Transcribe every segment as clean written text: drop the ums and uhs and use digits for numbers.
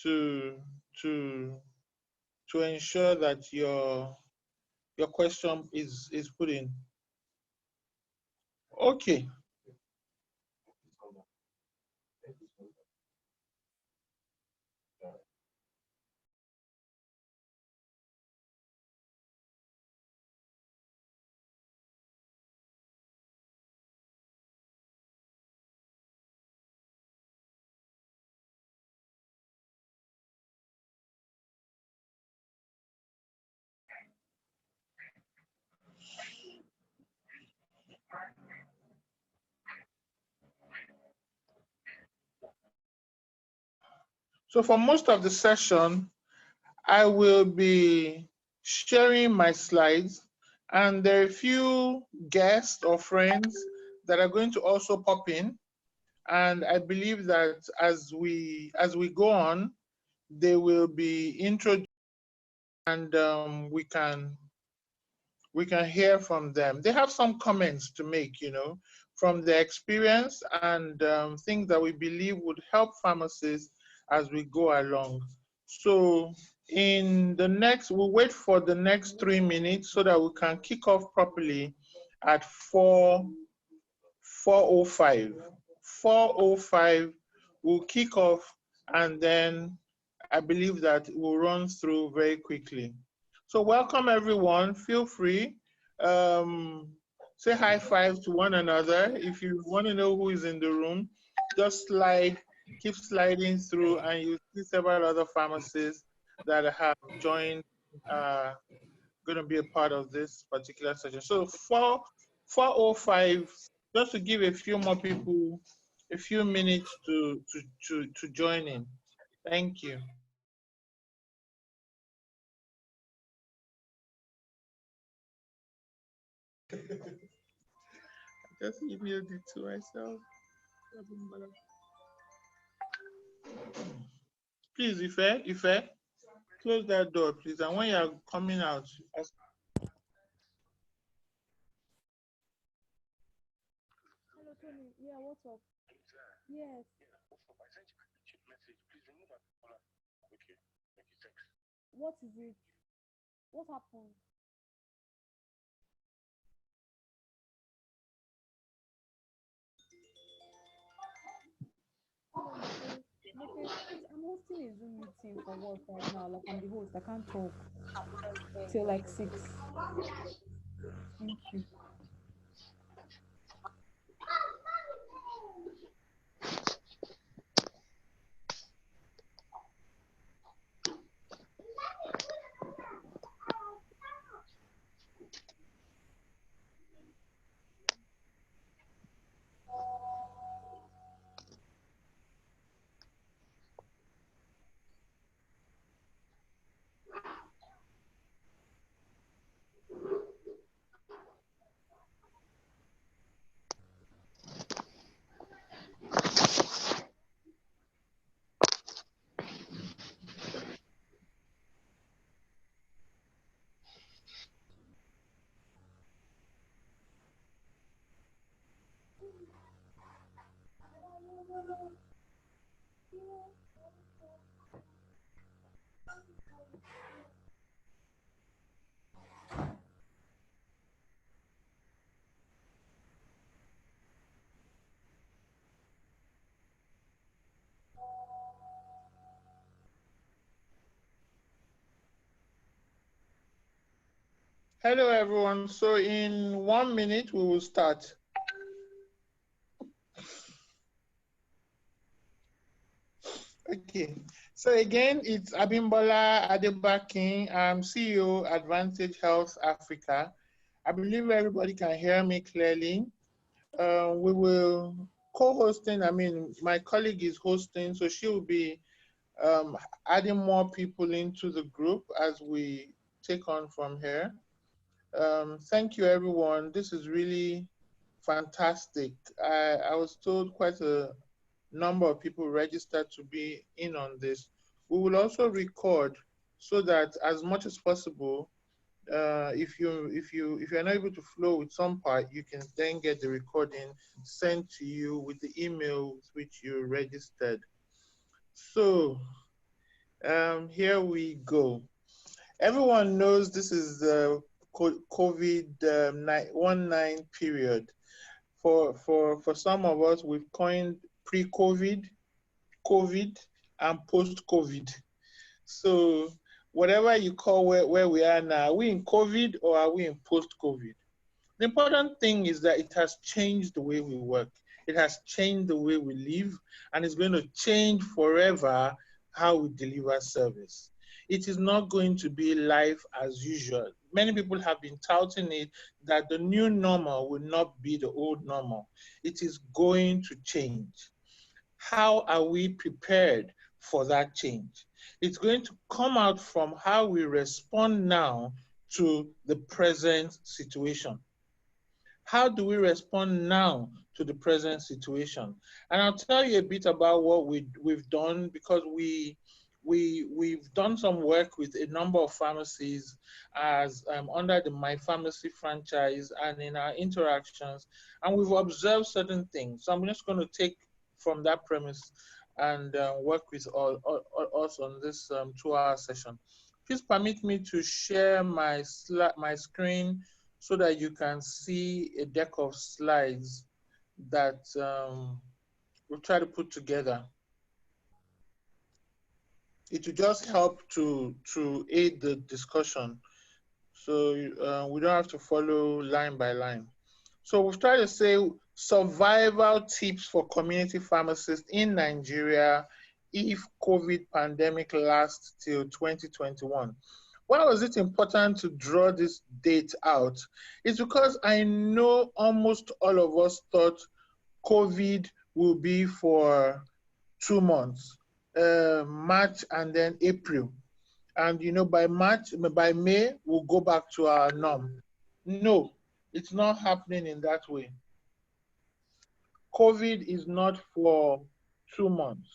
to ensure that your question is put in. Okay. So for most of the session, I will be sharing my slides, and there are a few guests or friends that are going to also pop in. And I believe that as we go on, they will be introduced, and we can hear from them. They have some comments to make, from their experience, and things that we believe would help pharmacists as we go along. So we'll wait for the next 3 minutes so that we can kick off properly at 4:05. 4:05, we'll kick off, and then I believe that we'll run through very quickly. So welcome everyone, feel free. Say high five to one another. If you want to know who is in the room, just keep sliding through, and you'll see several other pharmacists that have joined, going to be a part of this particular session. So 4:05, just to give a few more people a few minutes to join in. Thank you. I just emailed it to myself. Please, Ife, close that door, please. And when you're coming out, Hello, Tony. Yeah, what's up? Yes. What is it? What happened? I'm hosting a Zoom meeting for work right now. Like, I'm the host. I can't talk till like 6. Thank you. hello everyone. So in 1 minute, we will start. Okay, so again, it's Abimbola Adebakin. I'm CEO, Advantage Health Africa. I believe everybody can hear me clearly. We will co-hosting, my colleague is hosting, so she will be adding more people into the group as we take on from here. Thank you, everyone. This is really fantastic. I was told quite a number of people registered to be in on this. We will also record so that as much as possible, if you're not able to flow with some part, you can then get the recording sent to you with the email with which you registered. So Here we go. Everyone knows this is the COVID-19 period. For some of us, we've coined pre-COVID, COVID, and post-COVID. So whatever you call where we are now, are we in COVID or are we in post-COVID? The important thing is that it has changed the way we work. It has changed the way we live, and it's going to change forever how we deliver service. It is not going to be life as usual. Many people have been touting it that the new normal will not be the old normal. It is going to change. How are we prepared for that change? It's going to come out from how we respond now to the present situation. How do we respond now to the present situation? And I'll tell you a bit about what we've done, because we've done some work with a number of pharmacies as under the My Pharmacy franchise and in our interactions, and we've observed certain things. So I'm just going to take from that premise and work with us on this 2-hour session. Please permit me to share my screen so that you can see a deck of slides that we'll try to put together. It will just help to aid the discussion, so we don't have to follow line by line. So we've tried to say survival tips for community pharmacists in Nigeria if COVID pandemic lasts till 2021. Why was it important to draw this date out? It's because I know almost all of us thought COVID will be for 2 months, March and then April. And by May, we'll go back to our norm. No, it's not happening in that way. COVID is not for 2 months.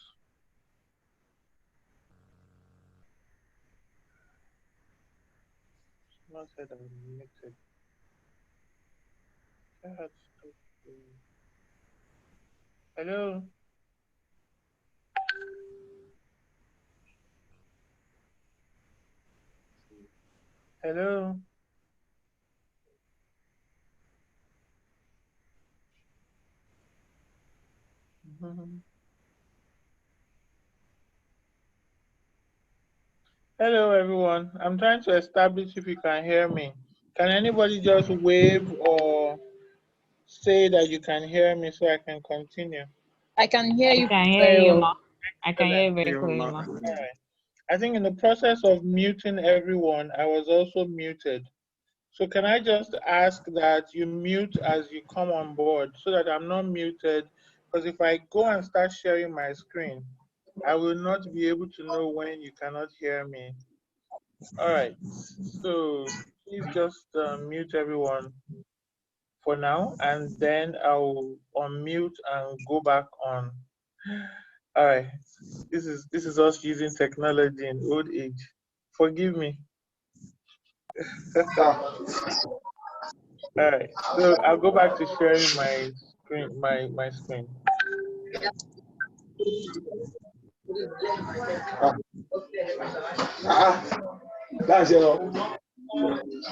Not said I'm muted. Hello. Hello. Hello, everyone. I'm trying to establish if you can hear me. Can anybody just wave or say that you can hear me so I can continue? I can hear you. I can hear you, ma. I can hear you very clearly, ma. All right. I think in the process of muting everyone, I was also muted. So can I just ask that you mute as you come on board so that I'm not muted? Because if I go and start sharing my screen, I will not be able to know when you cannot hear me. All right. So please just mute everyone for now, and then I'll unmute and go back on. All right. This is us using technology in old age. Forgive me. All right, so I'll go back to sharing my screen. My screen. Okay.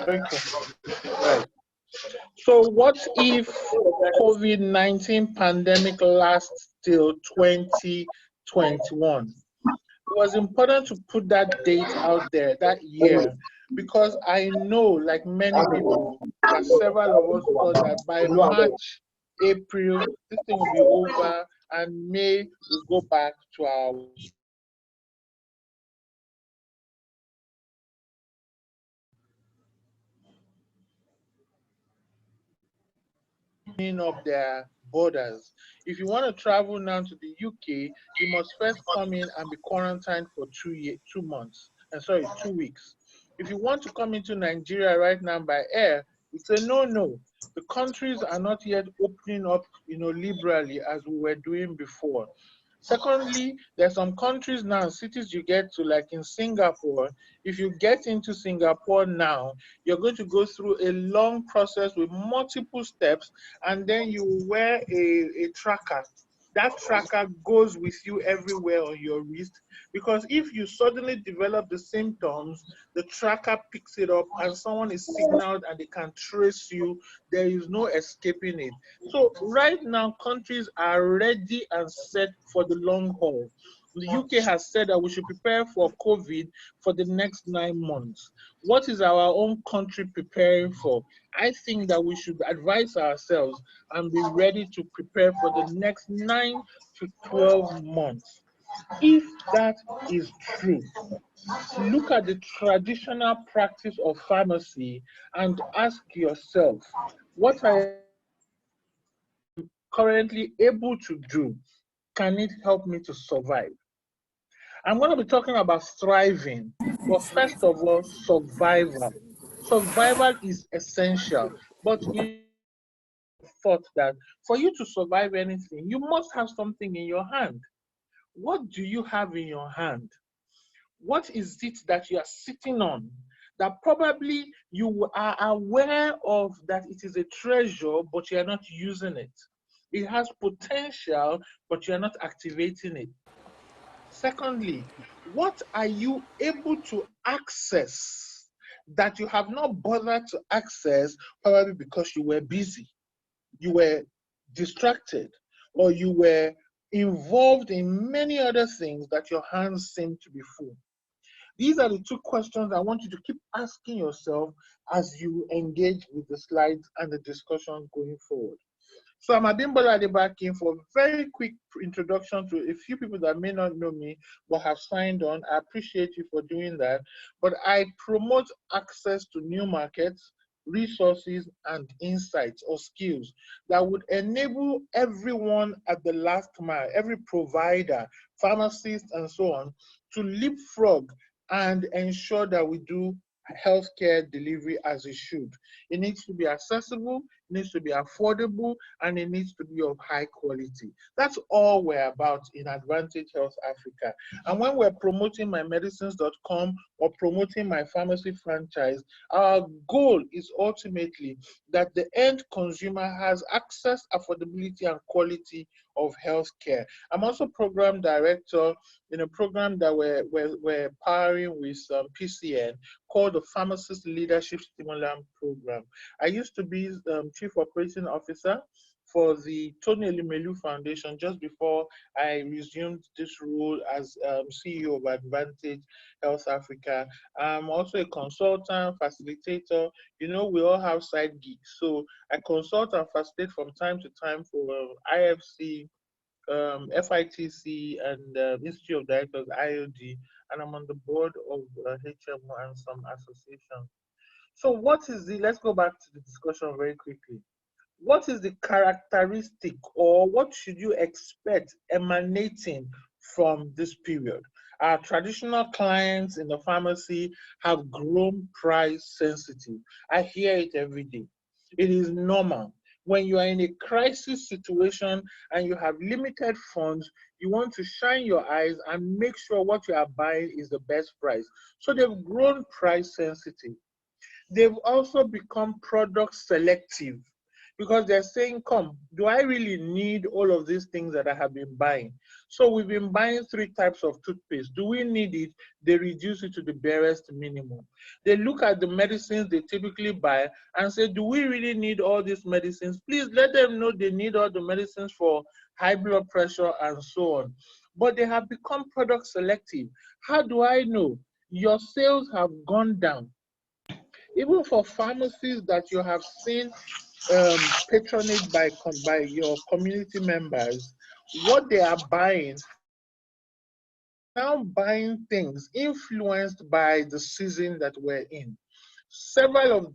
Right. So what if COVID-19 pandemic lasts till 2021? It was important to put that date out there, that year, because I know, like many people, that several of us thought that by March, April, this thing will be over, and May will go back to our opening up their borders. If you want to travel now to the UK, you must first come in and be quarantined for 2 months. Sorry, 2 weeks. If you want to come into Nigeria right now by air, we say no. The countries are not yet opening up, liberally as we were doing before. Secondly, there's some countries now, cities you get to, like in Singapore. If you get into Singapore now, you're going to go through a long process with multiple steps, and then you wear a tracker That tracker goes with you everywhere on your wrist, because if you suddenly develop the symptoms, the tracker picks it up and someone is signaled and they can trace you. There is no escaping it. So right now, countries are ready and set for the long haul. The UK has said that we should prepare for COVID for the next 9 months. What is our own country preparing for? I think that we should advise ourselves and be ready to prepare for the next 9 to 12 months. If that is true, look at the traditional practice of pharmacy and ask yourself, what I am currently able to do, can it help me to survive? I'm going to be talking about thriving, but first of all, survival. Survival is essential, but thought that for you to survive anything, you must have something in your hand. What do you have in your hand? What is it that you are sitting on that probably you are aware of that it is a treasure, but you are not using it? It has potential, but you are not activating it. Secondly, what are you able to access that you have not bothered to access, probably because you were busy, you were distracted, or you were involved in many other things that your hands seem to be full? These are the two questions I want you to keep asking yourself as you engage with the slides and the discussion going forward. So I'm Abimbola Adebakin. For a very quick introduction to a few people that may not know me but have signed on, I appreciate you for doing that. But I promote access to new markets, resources, and insights or skills that would enable everyone at the last mile, every provider, pharmacist, and so on, to leapfrog and ensure that we do healthcare delivery as it should. It needs to be accessible, it needs to be affordable, and it needs to be of high quality. That's all we're about in Advantage Health Africa. And when we're promoting mymedicines.com or promoting my pharmacy franchise, our goal is ultimately that the end consumer has access, affordability, and quality of healthcare. I'm also program director in a program that we're powering with PCN, called the Pharmacist Leadership Stimulant Program. I used to be Chief Operating Officer for the Tony Elumelu Foundation just before I resumed this role as CEO of Advantage Health Africa. I'm also a consultant, facilitator. You know, we all have side gigs. So I consult and facilitate from time to time for IFC, FITC, and Institute of Directors, IOD, and I'm on the board of HMO and some associations. So let's go back to the discussion very quickly. What is the characteristic, or what should you expect emanating from this period? Our traditional clients in the pharmacy have grown price sensitive. I hear it every day. It is normal. When you are in a crisis situation and you have limited funds, you want to shine your eyes and make sure what you are buying is the best price. So they've grown price sensitive. They've also become product selective, because they're saying, come, do I really need all of these things that I have been buying? So we've been buying 3 types of toothpaste. Do we need it? They reduce it to the barest minimum. They look at the medicines they typically buy and say, do we really need all these medicines? Please let them know they need all the medicines for high blood pressure and so on. But they have become product selective. How do I know? Your sales have gone down. Even for pharmacies that you have seen patronage by your community members, what they are buying, now buying things influenced by the season that we're in. Several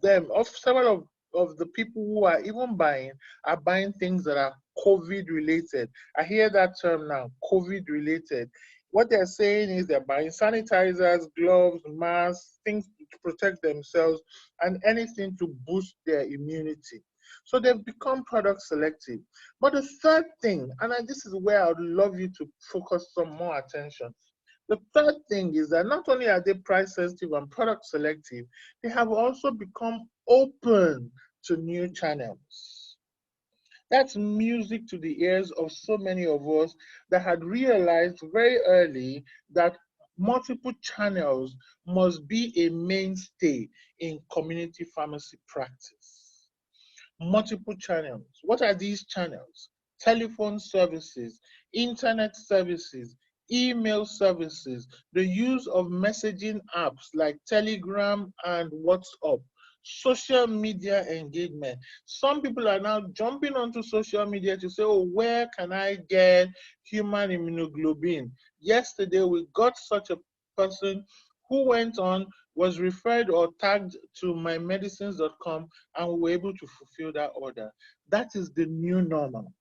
of the people who are even buying are buying things that are COVID related. I hear that term now, COVID related. What they're saying is they're buying sanitizers, gloves, masks, things to protect themselves, and anything to boost their immunity. So they've become product selective. But the third thing, and this is where I would love you to focus some more attention. The third thing is that not only are they price sensitive and product selective, they have also become open to new channels. That's music to the ears of so many of us that had realized very early that multiple channels must be a mainstay in community pharmacy practice. Multiple channels. What are these channels? Telephone services, internet services, email services, the use of messaging apps like Telegram and WhatsApp, social media engagement. Some people are now jumping onto social media to say, oh, where can I get human immunoglobulin? Yesterday, we got such a person who went on, was referred or tagged to mymedicines.com, and we were able to fulfill that order. That is the new normal.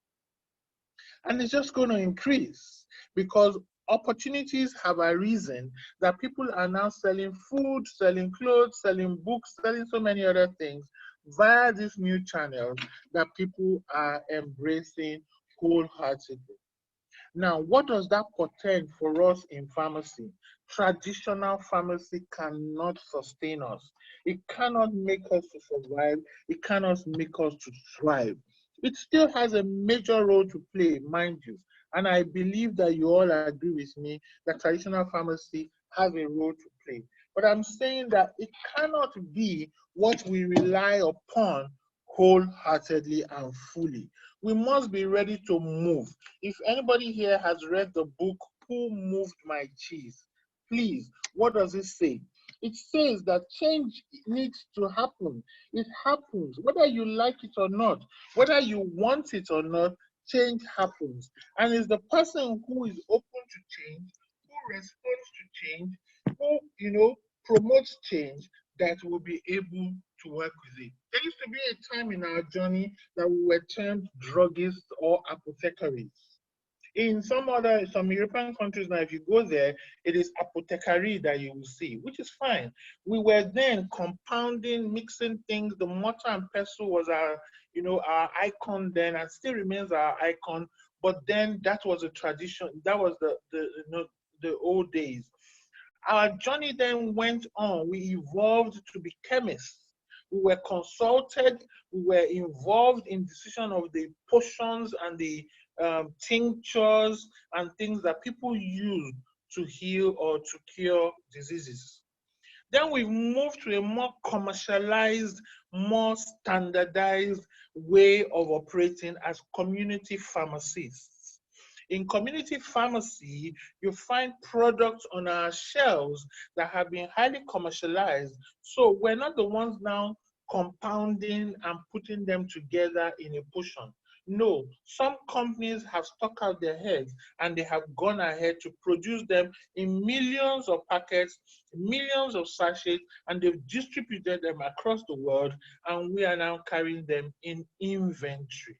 And it's just going to increase because opportunities have arisen that people are now selling food, selling clothes, selling books, selling so many other things via these new channels that people are embracing wholeheartedly. Now, what does that portend for us in pharmacy? Traditional pharmacy cannot sustain us. It cannot make us to survive. It cannot make us to thrive. It still has a major role to play, mind you. And I believe that you all agree with me that traditional pharmacy has a role to play. But I'm saying that it cannot be what we rely upon wholeheartedly and fully. We must be ready to move. If anybody here has read the book, Who Moved My Cheese? Please, what does it say? It says that change needs to happen. It happens, whether you like it or not, whether you want it or not, change happens. And it's the person who is open to change, who responds to change, who, promotes change that will be able to work with it. There used to be a time in our journey that we were termed druggists or apothecaries. In some European countries now, if you go there, it is apothecary that you will see, which is fine. We were then compounding, mixing things. The mortar and pestle was our icon then, and still remains our icon. But then that was a tradition. That was the old days. Our journey then went on. We evolved to be chemists. We were consulted. We were involved in decision of the potions and the tinctures and things that people use to heal or to cure diseases. Then we moved to a more commercialized, more standardized way of operating as community pharmacists. In community pharmacy, you find products on our shelves that have been highly commercialized. So we're not the ones now compounding and putting them together in a potion. No, some companies have stuck out their heads and they have gone ahead to produce them in millions of packets, millions of sachets, and they've distributed them across the world, and we are now carrying them in inventory.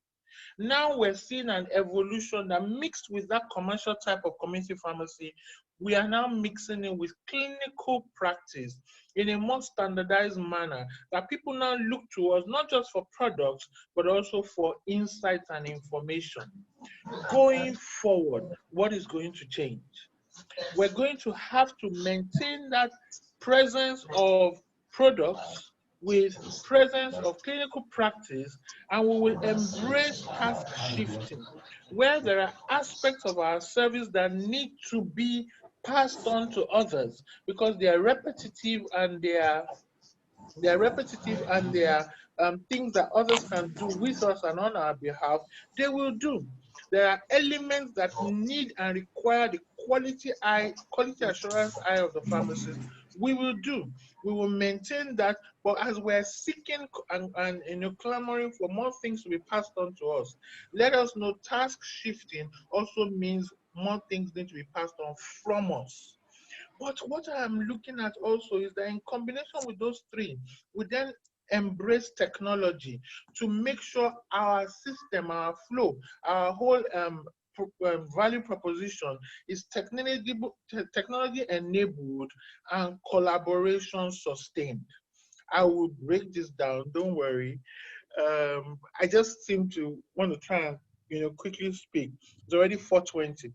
Now we're seeing an evolution that mixed with that commercial type of community pharmacy, we are now mixing it with clinical practice in a more standardized manner that people now look to us not just for products, but also for insights and information. Going forward, what is going to change? We're going to have to maintain that presence of products with presence of clinical practice, and we will embrace task shifting, where there are aspects of our service that need to be passed on to others because they are repetitive and they are things that others can do with us and on our behalf, they will do. There are elements that need and require the quality assurance eye of the pharmacist. We will do. We will maintain that, but as we're seeking and clamoring for more things to be passed on to us, let us know task shifting also means more things need to be passed on from us. But what I'm looking at also is that in combination with those three, we then embrace technology to make sure our system, our flow, our whole value proposition is technology enabled and collaboration sustained. I will break this down, don't worry. I just seem to want to try and quickly speak. It's already 4:20.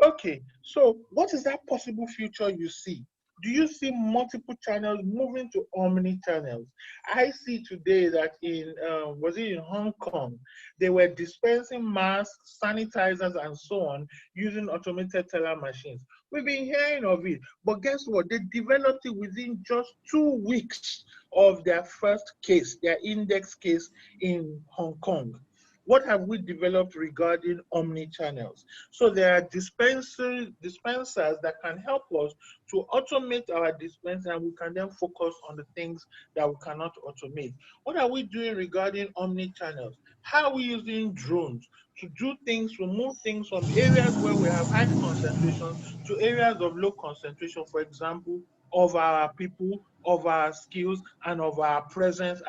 Okay, so what is that possible future you see? Do you see multiple channels moving to omni-channels? I see today that in, was it in Hong Kong, they were dispensing masks, sanitizers, and so on using automated teller machines. We've been hearing of it, but guess what? They developed it within just 2 weeks of their first case, their index case in Hong Kong. What have we developed regarding omni-channels? So there are dispensers that can help us to automate our dispenser, and we can then focus on the things that we cannot automate. What are we doing regarding omni-channels? How are we using drones to do things, to move things from areas where we have high concentration to areas of low concentration, for example, of our people, of our skills, and of our presence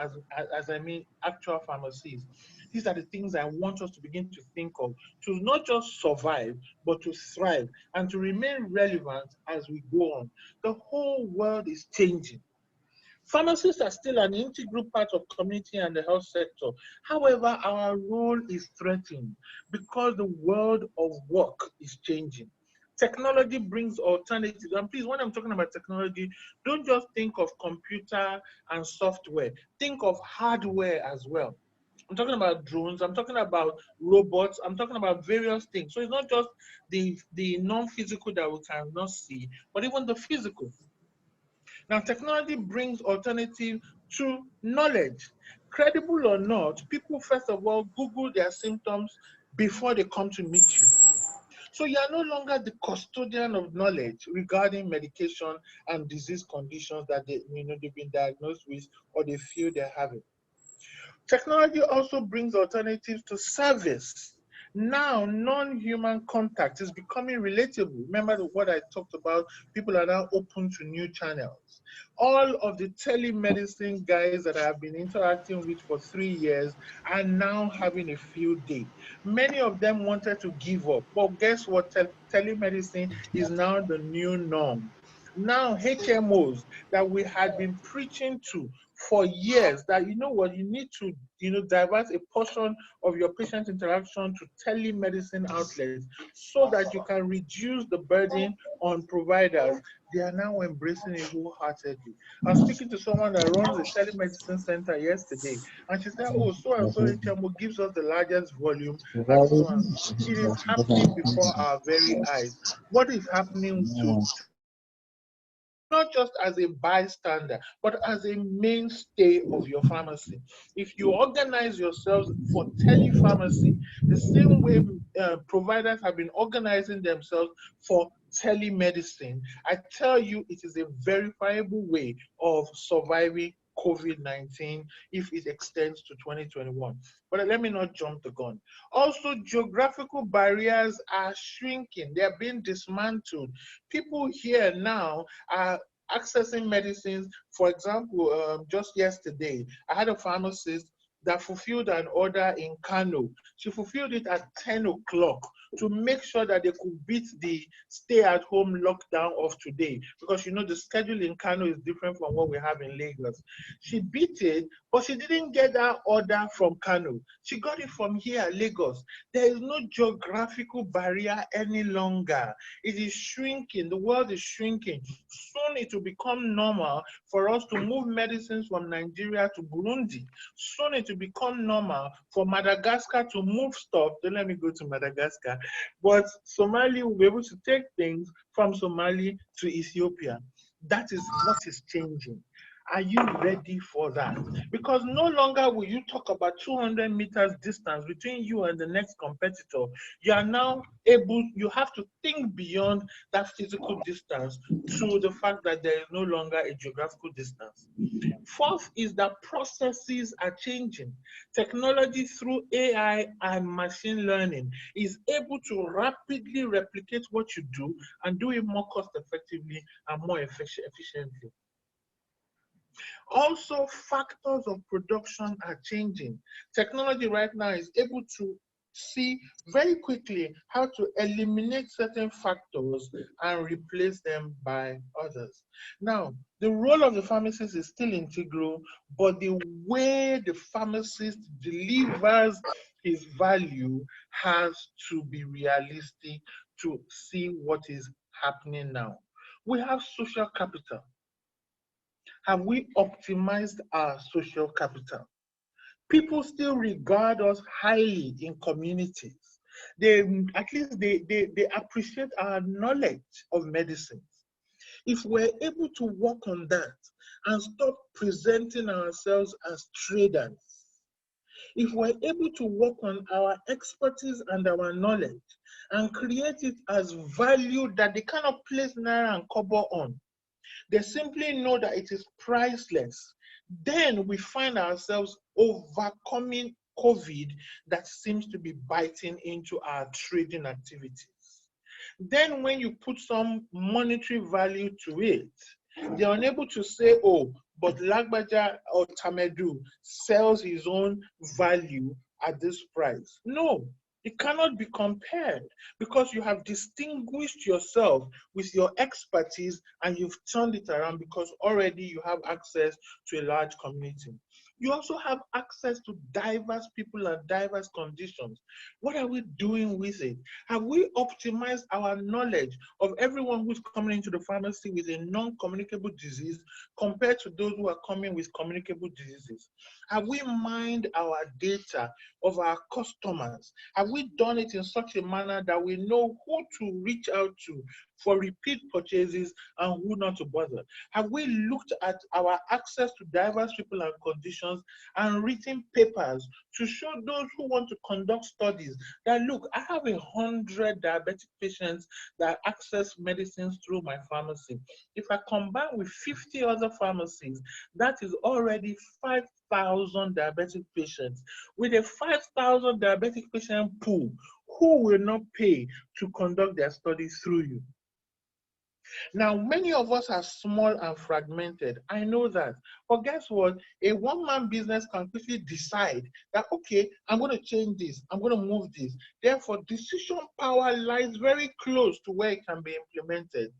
as I mean actual pharmacies. These are the things I want us to begin to think of, to not just survive, but to thrive and to remain relevant as we go on. The whole world is changing. Pharmacists are still an integral part of community and the health sector. However, our role is threatened because the world of work is changing. Technology brings alternatives. And please, when I'm talking about technology, don't just think of computer and software. Think of hardware as well. I'm talking about drones, I'm talking about robots, I'm talking about various things. So it's not just the non-physical that we cannot see, but even the physical. Now, technology brings alternative to knowledge. Credible or not, people first of all Google their symptoms before they come to meet you. So you are no longer the custodian of knowledge regarding medication and disease conditions that they've been diagnosed with or they feel they're having. Technology also brings alternatives to service. Now, non-human contact is becoming relatable. Remember what I talked about? People are now open to new channels. All of the telemedicine guys that I have been interacting with for 3 years are now having a field day. Many of them wanted to give up, but guess what? Telemedicine is now the new norm. Now, HMOs that we had been preaching to for years, that you know what, you need to divert a portion of your patient interaction to telemedicine outlets so that you can reduce the burden on providers. They are now embracing it wholeheartedly. I was speaking to someone that runs a telemedicine center yesterday, and she said, oh, so and so HMO gives us the largest volume, and so on. It is happening before our very eyes. What is happening to not just as a bystander, but as a mainstay of your pharmacy? If you organize yourselves for telepharmacy, the same way providers have been organizing themselves for telemedicine, I tell you, it is a verifiable way of surviving COVID-19 if it extends to 2021. But let me not jump the gun. Also, geographical barriers are shrinking. They are being dismantled. People here now are accessing medicines. For example, just yesterday, I had a pharmacist that fulfilled an order in Kano. She fulfilled it at 10 o'clock to make sure that they could beat the stay-at-home lockdown of today, because the schedule in Kano is different from what we have in Lagos. She beat it, but she didn't get that order from Kano. She got it from here, Lagos. There is no geographical barrier any longer. It is shrinking. The world is shrinking. Soon it will become normal for us to move medicines from Nigeria to Burundi. Soon it will become normal for Madagascar to move stuff. Don't let me go to Madagascar. But Somali will be able to take things from Somali to Ethiopia. That is what is changing. Are you ready for that? Because no longer will you talk about 200 meters distance between you and the next competitor. You are now able, you have to think beyond that physical distance to the fact that there is no longer a geographical distance. Fourth is that processes are changing. Technology through AI and machine learning is able to rapidly replicate what you do and do it more cost effectively and more efficiently. Also, factors of production are changing. Technology right now is able to see very quickly how to eliminate certain factors and replace them by others. Now, the role of the pharmacist is still integral, but the way the pharmacist delivers his value has to be realistic to see what is happening now. We have social capital. Have we optimized our social capital? People still regard us highly in communities. At least they appreciate our knowledge of medicines. If we're able to work on that and stop presenting ourselves as traders, if we're able to work on our expertise and our knowledge and create it as value that they cannot place naira and kobo on, they simply know that it is priceless, then we find ourselves overcoming COVID that seems to be biting into our trading activities. Then when you put some monetary value to it, they're unable to say, oh, but Lagbaja or Tamedu sells his own value at this price. No, it cannot be compared because you have distinguished yourself with your expertise and you've turned it around because already you have access to a large community. You also have access to diverse people and diverse conditions. What are we doing with it? Have we optimized our knowledge of everyone who's coming into the pharmacy with a non-communicable disease compared to those who are coming with communicable diseases? Have we mined our data of our customers? Have we done it in such a manner that we know who to reach out to for repeat purchases and who not to bother? Have we looked at our access to diverse people and conditions and written papers to show those who want to conduct studies that, look, I have 100 diabetic patients that access medicines through my pharmacy. If I combine with 50 other pharmacies, that is already 5,000 diabetic patients. With a 5,000 diabetic patient pool, who will not pay to conduct their studies through you? Now, many of us are small and fragmented. I know that. But guess what? A one-man business can quickly decide that, okay, I'm going to change this. I'm going to move this. Therefore, decision power lies very close to where it can be implemented.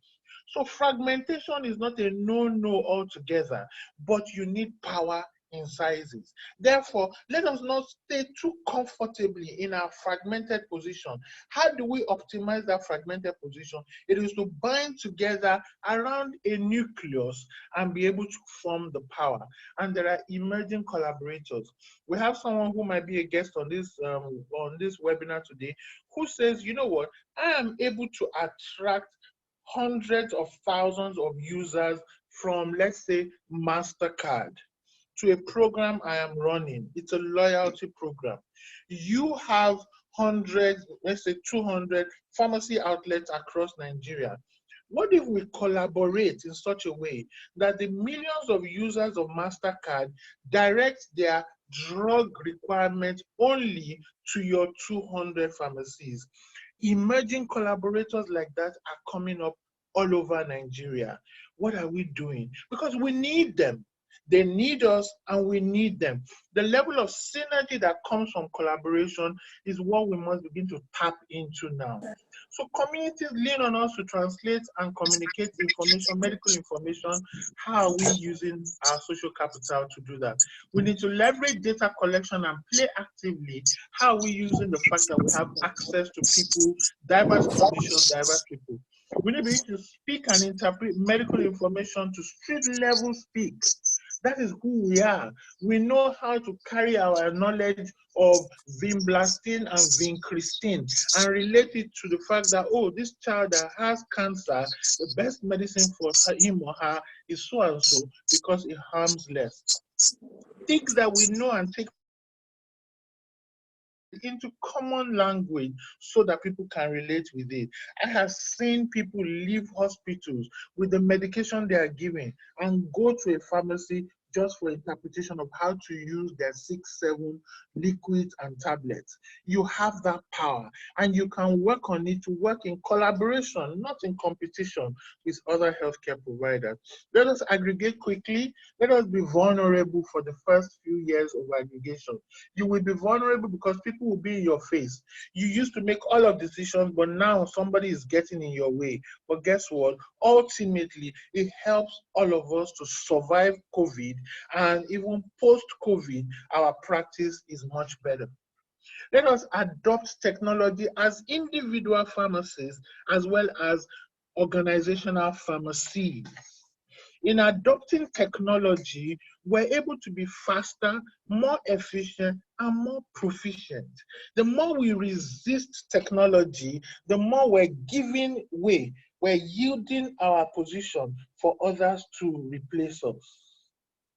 So fragmentation is not a no-no altogether, but you need power in sizes. Therefore, let us not stay too comfortably in our fragmented position. How do we optimize that fragmented position? It is to bind together around a nucleus and be able to form the power. And there are emerging collaborators. We have someone who might be a guest on this webinar today who says, you know what, I am able to attract hundreds of thousands of users from, let's say, MasterCard to a program I am running. It's a loyalty program. You have hundreds, let's say 200 pharmacy outlets across Nigeria. What if we collaborate in such a way that the millions of users of MasterCard direct their drug requirements only to your 200 pharmacies? Emerging collaborators like that are coming up all over Nigeria. What are we doing? Because we need them. They need us and we need them. The level of synergy that comes from collaboration is what we must begin to tap into now. So communities lean on us to translate and communicate information, medical information. How are we using our social capital to do that? We need to leverage data collection and play actively. How are we using the fact that we have access to people, diverse conditions, diverse people? We need to speak and interpret medical information to street level speak. That is who we are. We know how to carry our knowledge of vinblastine and vincristine and relate it to the fact that, oh, this child that has cancer, the best medicine for him or her is so and so because it harms less. Things that we know and take into common language so that people can relate with it. I have seen people leave hospitals with the medication they are given and go to a pharmacy just for interpretation of how to use their 6-7 liquids and tablets. You have that power and you can work on it to work in collaboration, not in competition with other healthcare providers. Let us aggregate quickly. Let us be vulnerable for the first few years of aggregation. You will be vulnerable because people will be in your face. You used to make all of decisions, but now somebody is getting in your way. But guess what? Ultimately, it helps all of us to survive COVID, and even post-COVID, our practice is much better. Let us adopt technology as individual pharmacists as well as organizational pharmacies. In adopting technology, we're able to be faster, more efficient, and more proficient. The more we resist technology, the more we're giving way, we're yielding our position for others to replace us.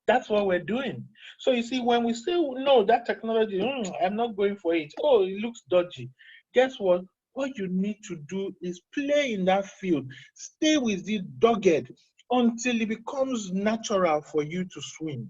That's what we're doing. So you see, when we say, no, that technology, I'm not going for it. Oh, it looks dodgy. Guess what? What you need to do is play in that field. Stay with it dogged until it becomes natural for you to swim.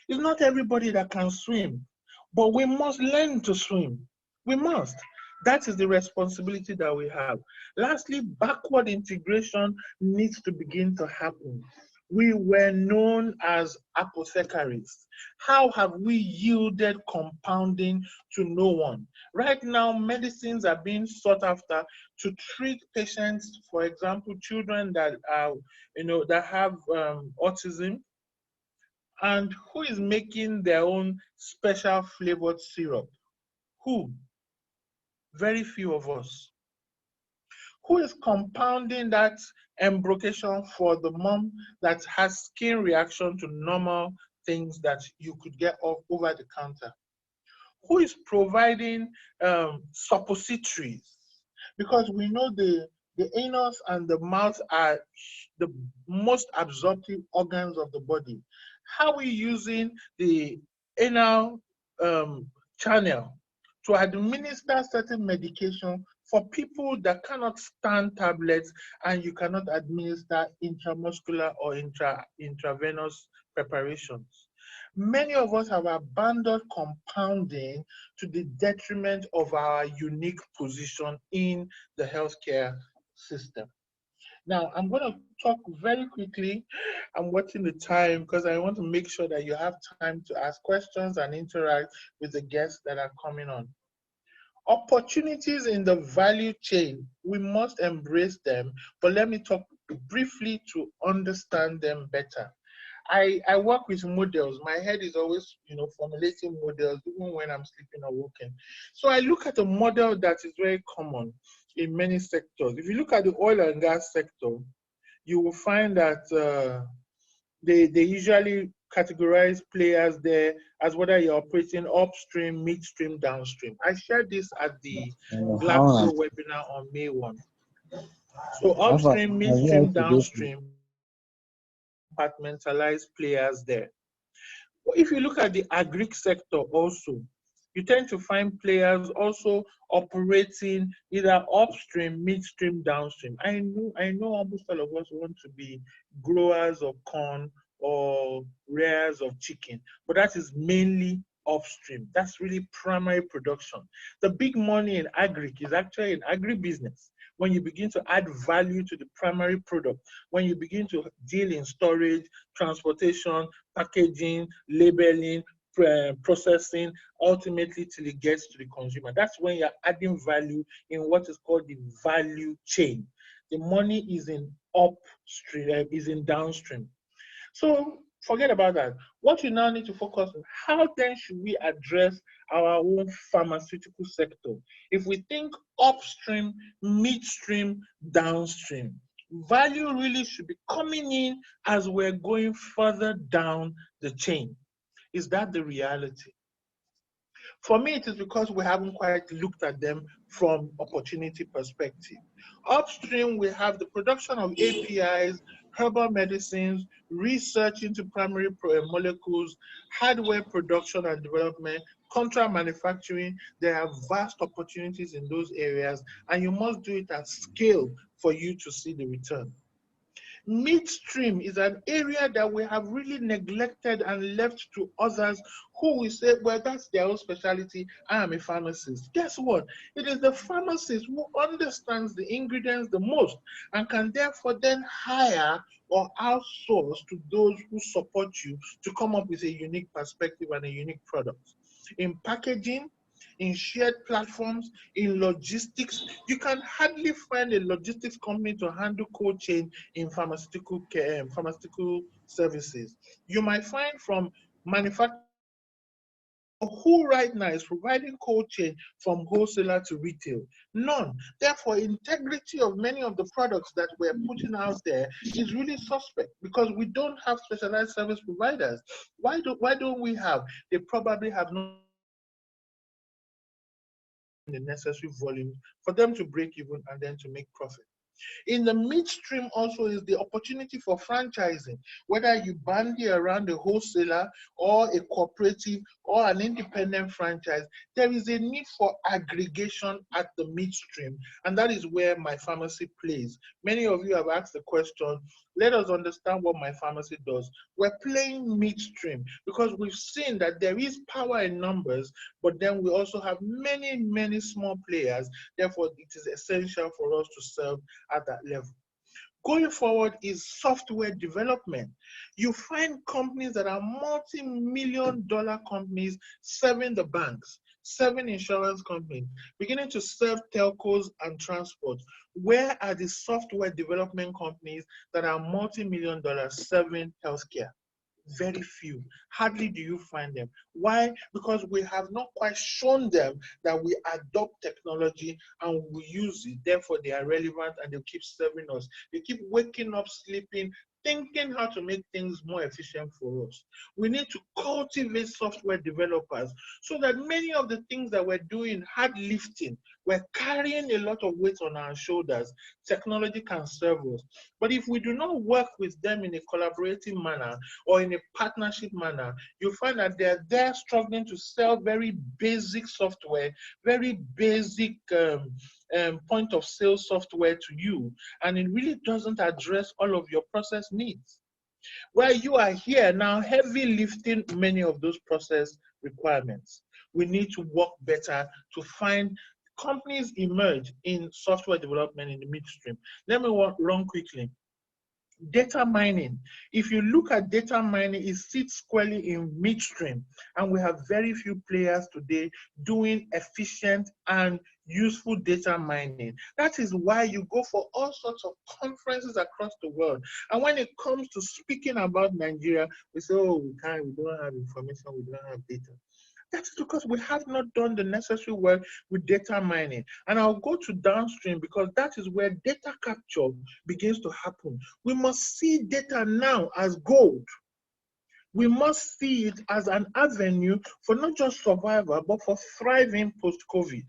It's not everybody that can swim, but we must learn to swim. We must. That is the responsibility that we have. Lastly, backward integration needs to begin to happen. We were known as apothecaries. How have we yielded compounding to no one? Right now, medicines are being sought after to treat patients, for example, children that are, that have autism, and who is making their own special flavored syrup? Who? Very few of us. Who is compounding that embrocation for the mom that has skin reaction to normal things that you could get off over the counter? Who is providing suppositories? Because we know the anus and the mouth are the most absorptive organs of the body. How are we using the anal channel to administer certain medication for people that cannot stand tablets and you cannot administer intramuscular or intravenous preparations? Many of us have abandoned compounding to the detriment of our unique position in the healthcare system. Now, I'm going to talk very quickly. I'm watching the time because I want to make sure that you have time to ask questions and interact with the guests that are coming on. Opportunities in the value chain, we must embrace them, but let me talk briefly to understand them better. I work with models. My head is always, formulating models, even when I'm sleeping or working. So I look at a model that is very common in many sectors. If you look at the oil and gas sector, you will find that they usually categorize players there as whether you're operating upstream, midstream, downstream. I shared this at the Glaxo webinar on May 1. So upstream, midstream, downstream, compartmentalized players there. If you look at the agri sector also, you tend to find players also operating either upstream, midstream, downstream. I know almost all of us want to be growers of corn or rearers of chicken, but that is mainly upstream. That's really primary production. The big money in agri is actually in agribusiness. When you begin to add value to the primary product, when you begin to deal in storage, transportation, packaging, labeling, processing, ultimately till it gets to the consumer. That's when you're adding value in what is called the value chain. The money is in upstream, is in downstream. So forget about that. What you now need to focus on, how then should we address our own pharmaceutical sector? If we think upstream, midstream, downstream, value really should be coming in as we're going further down the chain. Is that the reality? For me, it is because we haven't quite looked at them from opportunity perspective. Upstream, we have the production of APIs, herbal medicines, research into primary molecules, hardware production and development, contract manufacturing. There are vast opportunities in those areas, and you must do it at scale for you to see the return. Midstream is an area that we have really neglected and left to others who will say, well, that's their own specialty. I am a pharmacist. Guess what? It is the pharmacist who understands the ingredients the most and can therefore then hire or outsource to those who support you to come up with a unique perspective and a unique product. In packaging, in shared platforms, in logistics, you can hardly find a logistics company to handle cold chain in pharmaceutical care, pharmaceutical services. You might find from manufacturing Who right now is providing cold chain from wholesaler to retail? None. Therefore, integrity of many of the products that we're putting out there is really suspect because we don't have specialized service providers. Why don't we have? They probably have not the necessary volume for them to break even and then to make profit. In the midstream also is the opportunity for franchising, whether you bandy around a wholesaler or a cooperative or an independent franchise, there is a need for aggregation at the midstream, and that is where my pharmacy plays. Many of you have asked the question, let us understand what my pharmacy does. We're playing midstream because we've seen that there is power in numbers, but then we also have many, many small players. Therefore, it is essential for us to serve at that level. Going forward is software development. You find companies that are multi-million-dollar companies serving the banks, serving insurance companies, beginning to serve telcos and transport. Where are the software development companies that are multi-million dollars serving healthcare? Very few. Hardly do you find them. Why? Because we have not quite shown them that we adopt technology and we use it. Therefore, they are relevant and they keep serving us. They keep waking up, sleeping, thinking how to make things more efficient for us. We need to cultivate software developers so that many of the things that we're doing, hard lifting, we're carrying a lot of weight on our shoulders. Technology can serve us. But if we do not work with them in a collaborative manner or in a partnership manner, you find that they're there struggling to sell very basic software, very basic point of sale software to you, and it really doesn't address all of your process needs. Where you are here now, heavy lifting many of those process requirements. We need to work better to find companies emerge in software development in the midstream. Let me run quickly. Data mining. If you look at data mining, it sits squarely in midstream, and we have very few players today doing efficient and useful data mining. That is why you go for all sorts of conferences across the world. And when it comes to speaking about Nigeria, we say, oh, we don't have information, we don't have data. That's because we have not done the necessary work with data mining. And I'll go to downstream because that is where data capture begins to happen. We must see data now as gold. We must see it as an avenue for not just survival, but for thriving post-COVID.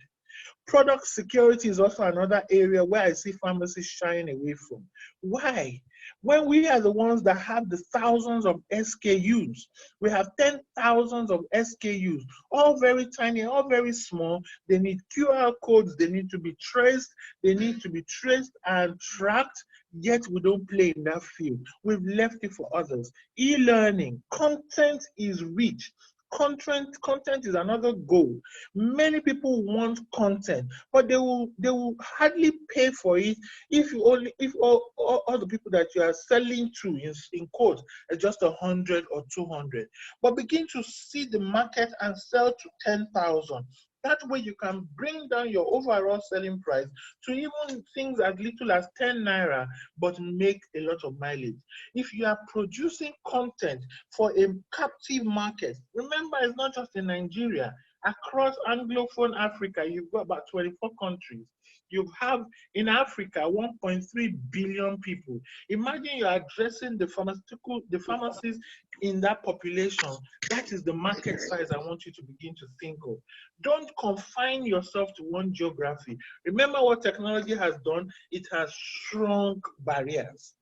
Product security is also another area where I see pharmacies shying away from. Why? When we are the ones that have the thousands of SKUs, we have 10,000s of SKUs, all very tiny, all very small. They need QR codes, they need to be traced, and tracked, yet we don't play in that field. We've left it for others. E-learning, content is rich. Content is another goal. Many people want content, but they will hardly pay for it if all the people that you are selling to in quotes are just 100 or 200. But begin to see the market and sell to 10,000. That way you can bring down your overall selling price to even things as little as 10 naira, but make a lot of mileage. If you are producing content for a captive market, remember it's not just in Nigeria. Across Anglophone Africa, you've got about 24 countries. You have in Africa 1.3 billion people. Imagine you're addressing the pharmacies in that population. That is the market size I want you to begin to think of. Don't confine yourself to one geography. Remember what technology has done? It has shrunk barriers.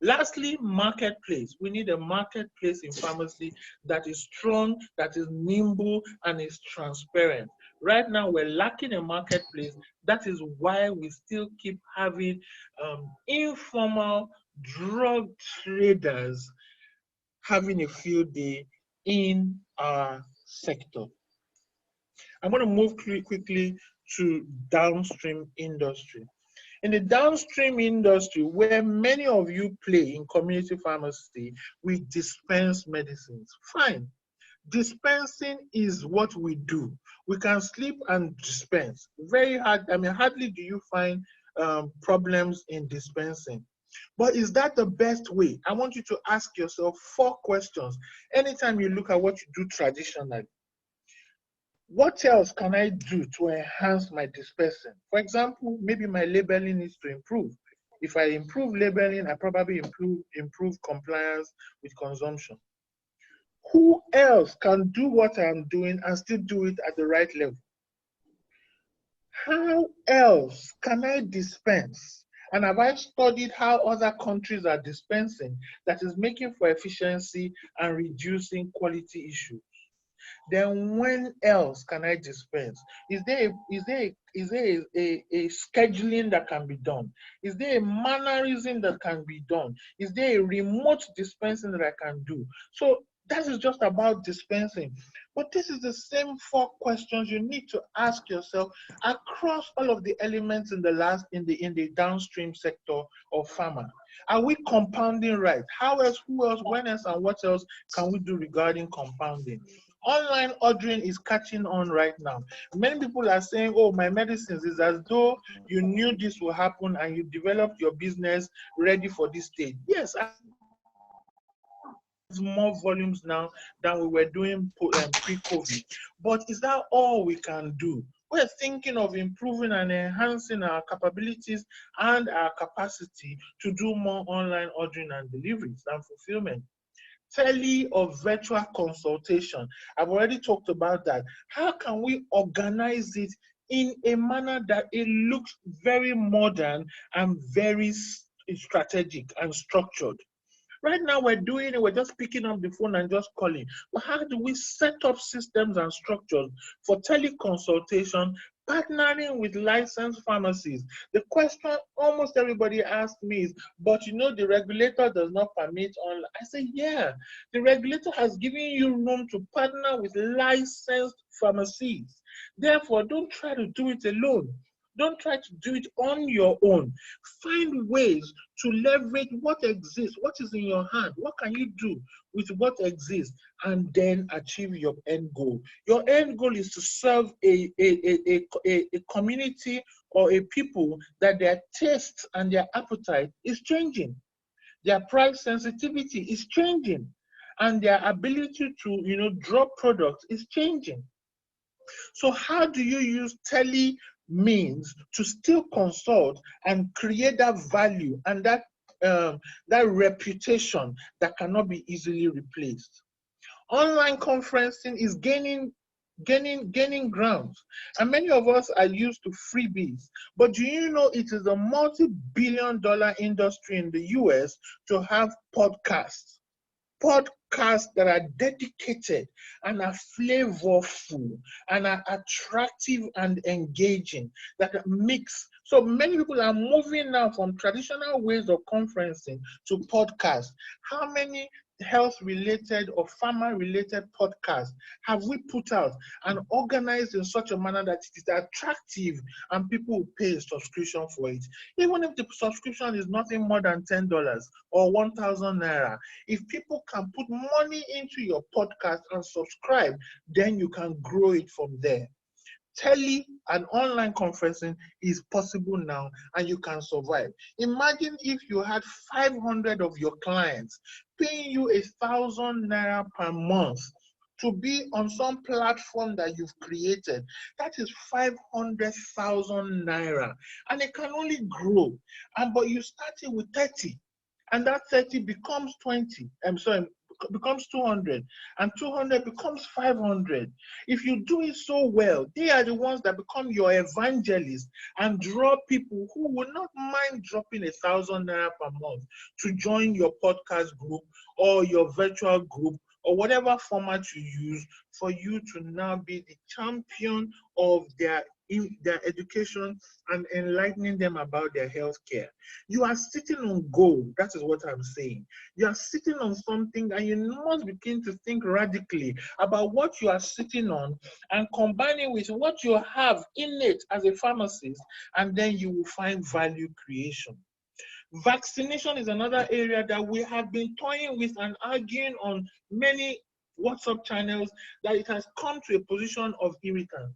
Lastly, marketplace. We need a marketplace in pharmacy that is strong, that is nimble, and is transparent. Right now, we're lacking a marketplace. That is why we still keep having informal drug traders having a field day in our sector. I'm going to move quickly to downstream industry. In the downstream industry, where many of you play in community pharmacy, we dispense medicines. Fine. Dispensing is what we do. We can sleep and dispense. Very hard. I mean, hardly do you find problems in dispensing. But is that the best way? I want you to ask yourself 4 questions anytime you look at what you do traditionally. What else can I do to enhance my dispensing? For example, maybe my labeling needs to improve. If I improve labeling, I probably improve compliance with consumption. Who else can do what I'm doing and still do it at the right level? How else can I dispense? And have I studied how other countries are dispensing that is making for efficiency and reducing quality issues? Then when else can I dispense? Is there a scheduling that can be done? Is there a mannerism that can be done? Is there a remote dispensing that I can do? So that is just about dispensing. But this is the same 4 questions you need to ask yourself across all of the elements in the downstream sector of pharma. Are we compounding right? How else, who else, when else, and what else can we do regarding compounding? Online ordering is catching on right now. Many people are saying, oh, my medicines is as though you knew this will happen and you developed your business ready for this stage. Yes, more volumes now than we were doing pre-COVID. But is that all we can do? We're thinking of improving and enhancing our capabilities and our capacity to do more online ordering and deliveries and fulfillment. Tele or virtual consultation. I've already talked about that. How can we organize it in a manner that it looks very modern and very strategic and structured? Right now we're doing it, we're just picking up the phone and just calling. But how do we set up systems and structures for teleconsultation, partnering with licensed pharmacies? The question almost everybody asks me is, but you know the regulator does not permit online. I say, yeah, the regulator has given you room to partner with licensed pharmacies. Therefore, don't try to do it alone. Don't try to do it on your own. Find ways to leverage what exists, what is in your hand, what can you do with what exists, and then achieve your end goal. Your end goal is to serve a community or a people that their taste and their appetite is changing. Their price sensitivity is changing, and their ability to drop products is changing. So how do you use tele means to still consult and create that value and that reputation that cannot be easily replaced? Online conferencing is gaining ground, and many of us are used to freebies. But do you know it is a multi-billion-dollar industry in the US to have podcasts? Podcasts that are dedicated and are flavorful and are attractive and engaging, that mix. So many people are moving now from traditional ways of conferencing to podcasts. How many health-related or pharma-related podcasts have we put out and organized in such a manner that it is attractive and people will pay a subscription for it? Even if the subscription is nothing more than $10 or 1,000 naira, if people can put money into your podcast and subscribe, then you can grow it from there. Tele and online conferencing is possible now, and you can survive. Imagine if you had 500 of your clients paying you 1,000 naira per month to be on some platform that you've created. That is 500,000 naira, and it can only grow. But you started with 30, and that 30 becomes 20. Becomes 200, and 200 becomes 500. If you do it so well, they are the ones that become your evangelists and draw people who will not mind dropping 1,000 naira per month to join your podcast group or your virtual group or whatever format you use for you to now be the champion of their education and enlightening them about their health care. You are sitting on gold. That is what I'm saying. You are sitting on something, and you must begin to think radically about what you are sitting on and combining with what you have innate as a pharmacist, and then you will find value creation. Vaccination is another area that we have been toying with and arguing on many WhatsApp channels, that it has come to a position of irritants.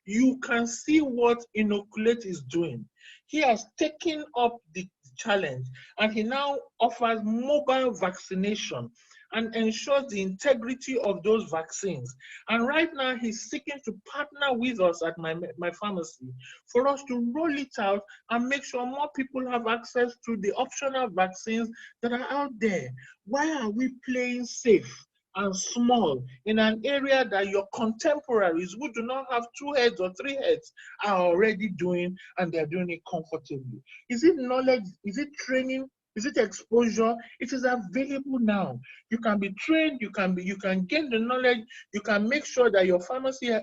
You can see what Inoculate is doing. He has taken up the challenge, and he now offers mobile vaccination. and ensures the integrity of those vaccines. And right now, he's seeking to partner with us at my pharmacy for us to roll it out and make sure more people have access to the optional vaccines that are out there. Why are we playing safe and small in an area that your contemporaries who do not have 2 heads or 3 heads are already doing, and they're doing it comfortably? Is it knowledge? Is it training? Is it exposure? It is available now. You can be trained, you can gain the knowledge, you can make sure that your pharmacy,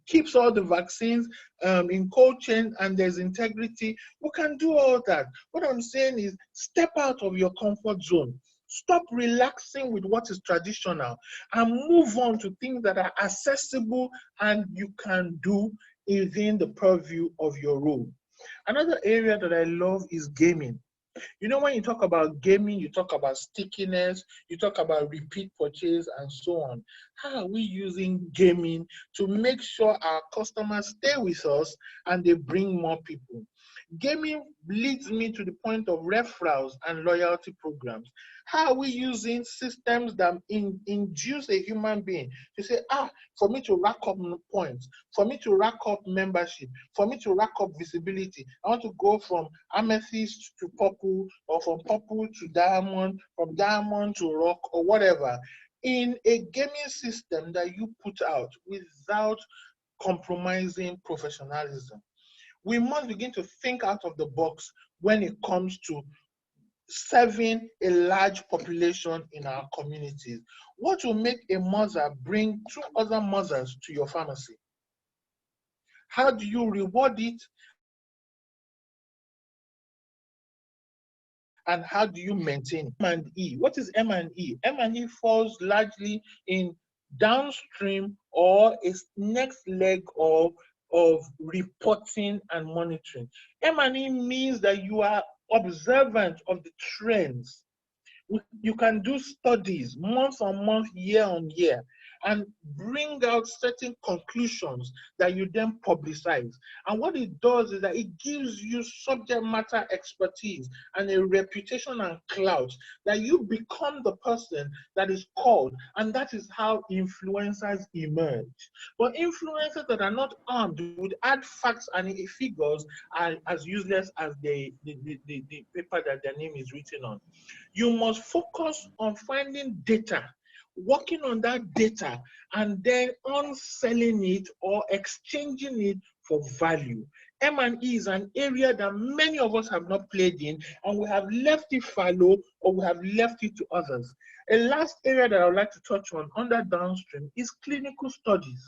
keeps all the vaccines in cold chain and there's integrity. We can do all that. What I'm saying is step out of your comfort zone. Stop relaxing with what is traditional and move on to things that are accessible and you can do within the purview of your role. Another area that I love is gaming. When you talk about gaming, you talk about stickiness, you talk about repeat purchase, and so on. How are we using gaming to make sure our customers stay with us and they bring more people? Gaming leads me to the point of referrals and loyalty programs. How are we using systems that induce a human being to say, for me to rack up points, for me to rack up membership, for me to rack up visibility, I want to go from amethyst to purple, or from purple to diamond, from diamond to rock, or whatever, in a gaming system that you put out without compromising professionalism. We must begin to think out of the box when it comes to serving a large population in our communities. What will make a mother bring 2 other mothers to your pharmacy? How do you reward it? And how do you maintain it? M&E. What is M&E? M&E falls largely in downstream or a next leg of reporting and monitoring. M&E means that you are observant of the trends. You can do studies month on month, year on year, and bring out certain conclusions that you then publicize. And what it does is that it gives you subject matter expertise and a reputation and clout that you become the person that is called, and that is how influencers emerge. But influencers that are not armed with add facts and figures are as useless as the paper that their name is written on. You must focus on finding data, working on that data, and then on selling it or exchanging it for value. M&E is an area that many of us have not played in, and we have left it fallow or we have left it to others. A last area that I would like to touch on under downstream is clinical studies.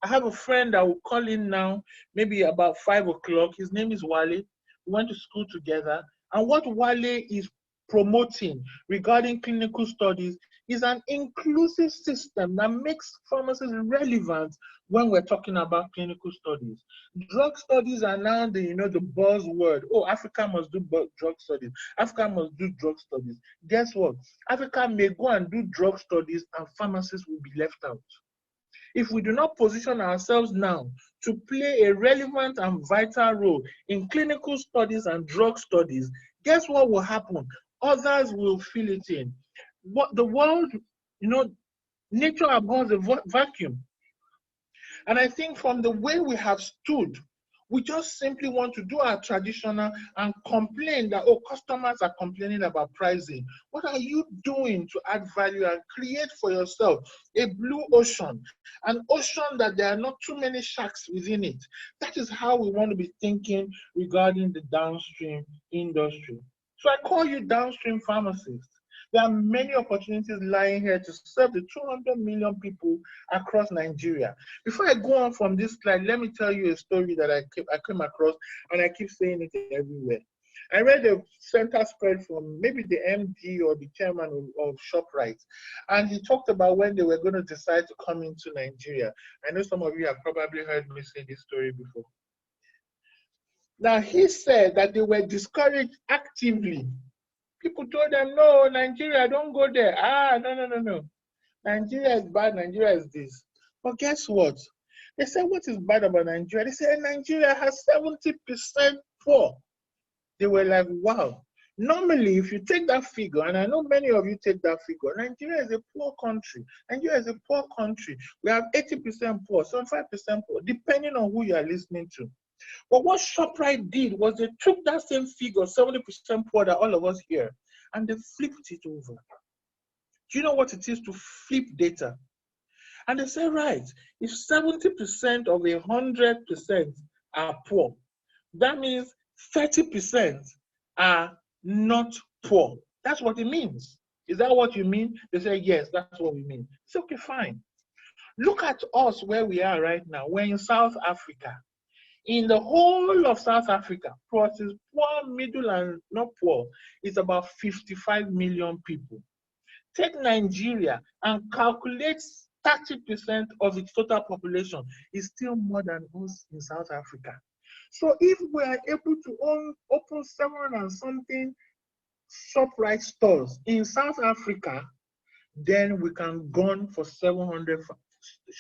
I have a friend that will call in now, maybe about 5 o'clock. His name is Wale. We went to school together. And what Wale is promoting regarding clinical studies is an inclusive system that makes pharmacies relevant when we're talking about clinical studies. Drug studies are now the buzzword. Oh, Africa must do drug studies. Africa must do drug studies. Guess what? Africa may go and do drug studies and pharmacists will be left out. If we do not position ourselves now to play a relevant and vital role in clinical studies and drug studies, guess what will happen? Others will fill it in. What the world, nature abhors a vacuum. And I think from the way we have stood, we just simply want to do our traditional and complain that, customers are complaining about pricing. What are you doing to add value and create for yourself a blue ocean, an ocean that there are not too many sharks within it? That is how we want to be thinking regarding the downstream industry. So I call you downstream pharmacists. There are many opportunities lying here to serve the 200 million people across Nigeria. Before I go on from this slide, let me tell you a story that I came across, and I keep saying it everywhere. I read a center spread from maybe the MD or the chairman of ShopRite, and he talked about when they were going to decide to come into Nigeria. I know some of you have probably heard me say this story before. Now, he said that they were discouraged actively. People told them, no, Nigeria, don't go there. No. Nigeria is bad, Nigeria is this. But guess what? They said, what is bad about Nigeria? They said, Nigeria has 70% poor. They were like, wow. Normally, if you take that figure, and I know many of you take that figure, Nigeria is a poor country. Nigeria is a poor country. We have 80% poor, 75% poor, depending on who you are listening to. But what ShopRite did was they took that same figure, 70% poor that all of us hear, and they flipped it over. Do you know what it is to flip data? And they say, right, if 70% of 100% are poor, that means 30% are not poor. That's what it means. Is that what you mean? They say, yes, that's what we mean. It's okay, fine. Look at us where we are right now. We're in South Africa. In the whole of South Africa, poor, middle, and not poor, it's about 55 million people. Take Nigeria and calculate 30% of its total population is still more than us in South Africa. So if we are able to open 700 and something ShopRite stores in South Africa, then we can gun for 700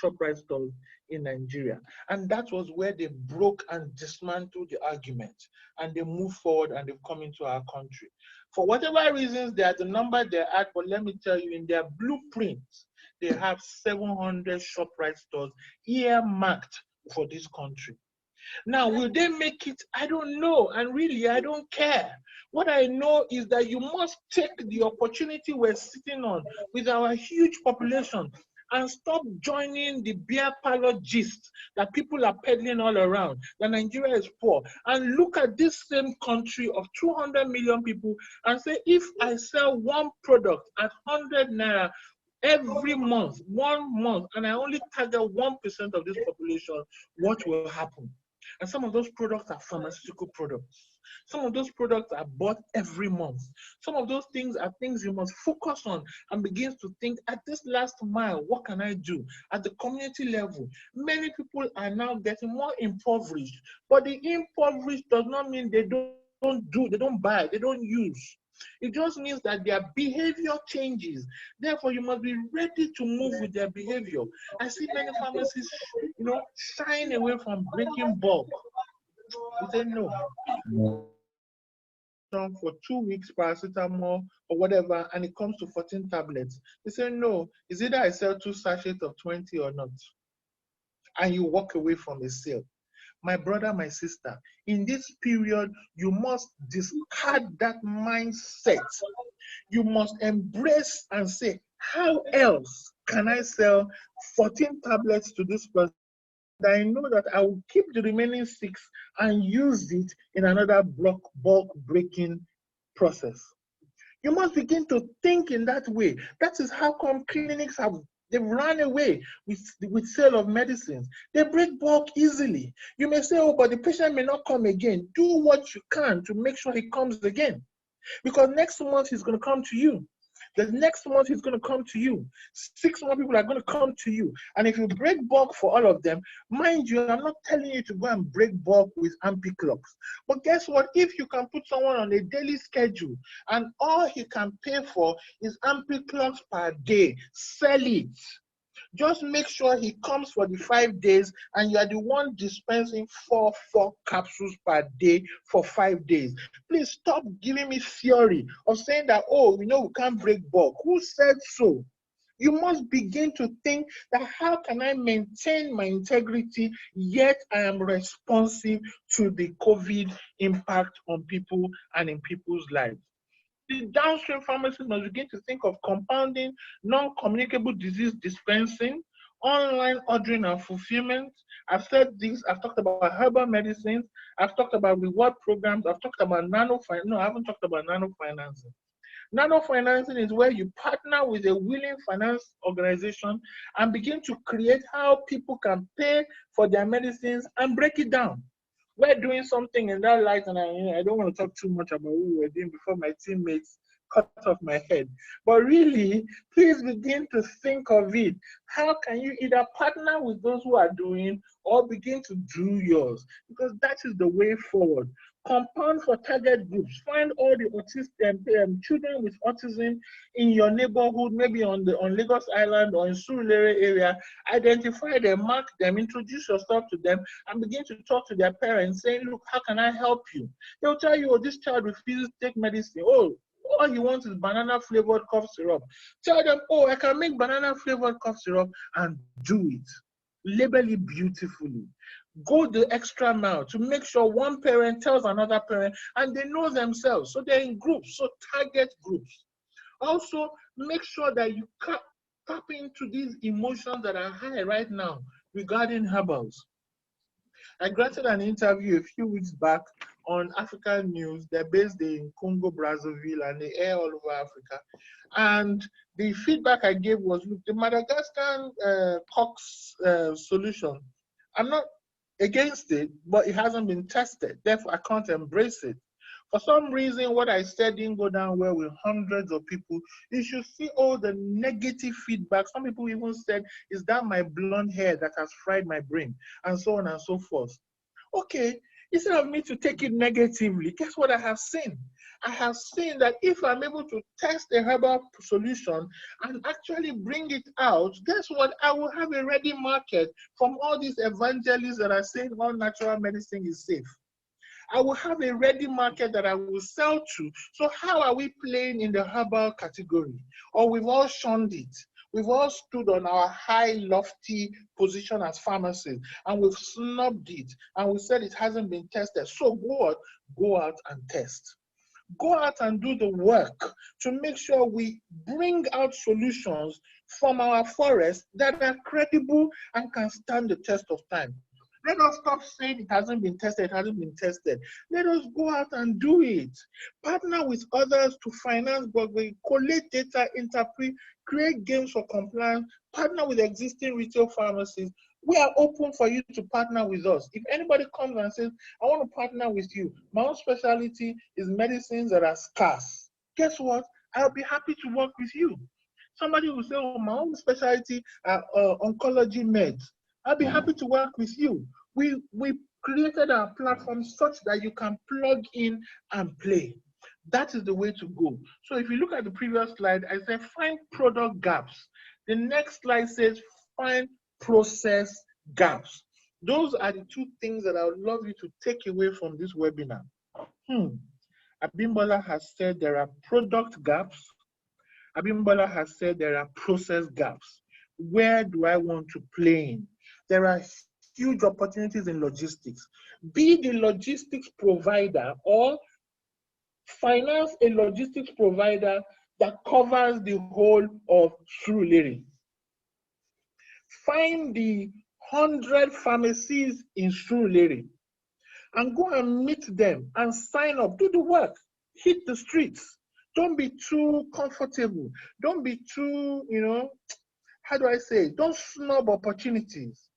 ShopRite stores in Nigeria. And that was where they broke and dismantled the argument, and they moved forward and they've come into our country. For whatever reasons, they are the number they're at, but let me tell you, in their blueprint, they have 700 ShopRite stores earmarked for this country. Now, will they make it? I don't know, and really, I don't care. What I know is that you must take the opportunity we're sitting on with our huge population and stop joining the beer parlor gist that people are peddling all around, that Nigeria is poor, and look at this same country of 200 million people and say, if I sell one product at 100 naira every month, 1 month, and I only target 1% of this population, what will happen? And some of those products are pharmaceutical products. Some of those products are bought every month. Some of those things are things you must focus on and begin to think, at this last mile, what can I do? At the community level, many people are now getting more impoverished. But the impoverished does not mean they don't buy, they don't use. It just means that their behavior changes. Therefore, you must be ready to move with their behavior. I see many pharmacies, shying away from breaking bulk. They say no. For 2 weeks, paracetamol or whatever, and it comes to 14 tablets. They say no. It's either I sell 2 sachets of 20 or not. And you walk away from a sale. My brother, my sister, in this period, you must discard that mindset. You must embrace and say, how else can I sell 14 tablets to this person? I know that I will keep the remaining 6 and use it in another bulk breaking process. You must begin to think in that way. That is how come clinics they've run away with sale of medicines. They break bulk easily. You may say, oh, but the patient may not come again. Do what you can to make sure he comes again. Because next month he's going to come to you. The next month he's going to come to you. 6 more people are going to come to you. And if you break bulk for all of them, mind you, I'm not telling you to go and break bulk with Ampiclox. But guess what? If you can put someone on a daily schedule and all he can pay for is Ampiclox per day, sell it. Just make sure he comes for the 5 days and you are the one dispensing 4 capsules per day for 5 days. Please stop giving me theory of saying that, oh, we can't break bulk. Who said so? You must begin to think that how can I maintain my integrity, yet I am responsive to the COVID impact on people and in people's lives. The downstream pharmacists must begin to think of compounding non-communicable disease dispensing, online ordering and fulfillment. I've said this, I've talked about herbal medicines, I've talked about reward programs, I've talked about I haven't talked about nano-financing. Nano-financing is where you partner with a willing finance organization and begin to create how people can pay for their medicines and break it down. We're doing something in that light, and I don't want to talk too much about what we're doing before my teammates cut off my head. But really, please begin to think of it. How can you either partner with those who are doing or begin to do yours? Because that is the way forward. Compound for target groups. Find all the children with autism in your neighborhood, maybe on Lagos Island or in Surulere area. Identify them, mark them, introduce yourself to them, and begin to talk to their parents, saying, "Look, how can I help you?" They'll tell you, "Oh, this child refuses to take medicine. Oh, all he wants is banana flavored cough syrup." Tell them, "Oh, I can make banana flavored cough syrup," and do it. Label it beautifully. Go the extra mile to make sure one parent tells another parent and they know themselves. So they're in groups, so target groups. Also, make sure that you tap into these emotions that are high right now regarding herbals. I granted an interview a few weeks back on African News. They're based in Congo, Brazzaville, and they air all over Africa. And the feedback I gave was, look, the Madagascar cox solution, I'm not against it, but it hasn't been tested. Therefore, I can't embrace it. For some reason, what I said didn't go down well with hundreds of people. You should see all the negative feedback. Some people even said, "Is that my blonde hair that has fried my brain?" And so on and so forth. Okay, instead of me to take it negatively, guess what I have seen? I have seen that if I'm able to test a herbal solution and actually bring it out, guess what? I will have a ready market from all these evangelists that are saying all natural medicine is safe. I will have a ready market that I will sell to. So how are we playing in the herbal category? Or we've all shunned it. We've all stood on our high, lofty position as pharmacists, and we've snubbed it, and we said it hasn't been tested. So go out and test. Go out and do the work to make sure we bring out solutions from our forest that are credible and can stand the test of time. Let us stop saying it hasn't been tested, it hasn't been tested. Let us go out and do it. Partner with others to finance, but we collate data, interpret, create games for compliance, partner with existing retail pharmacies. We are open for you to partner with us. If anybody comes and says, "I want to partner with you, my own specialty is medicines that are scarce," guess what? I'll be happy to work with you. Somebody will say, "Oh, my own specialty are oncology meds." I'll be happy to work with you. We created our platform such that you can plug in and play. That is the way to go. So if you look at the previous slide, I said find product gaps. The next slide says find process gaps. Those are the two things that I would love you to take away from this webinar. Abimbola has said there are product gaps. Abimbola has said there are process gaps. Where do I want to play in? There are huge opportunities in logistics. Be the logistics provider or finance a logistics provider that covers the whole of Surulere. Find the 100 pharmacies in Surulere and go and meet them and sign up. Do the work. Hit the streets. Don't be too comfortable. Don't be too, how do I say? Don't snub opportunities.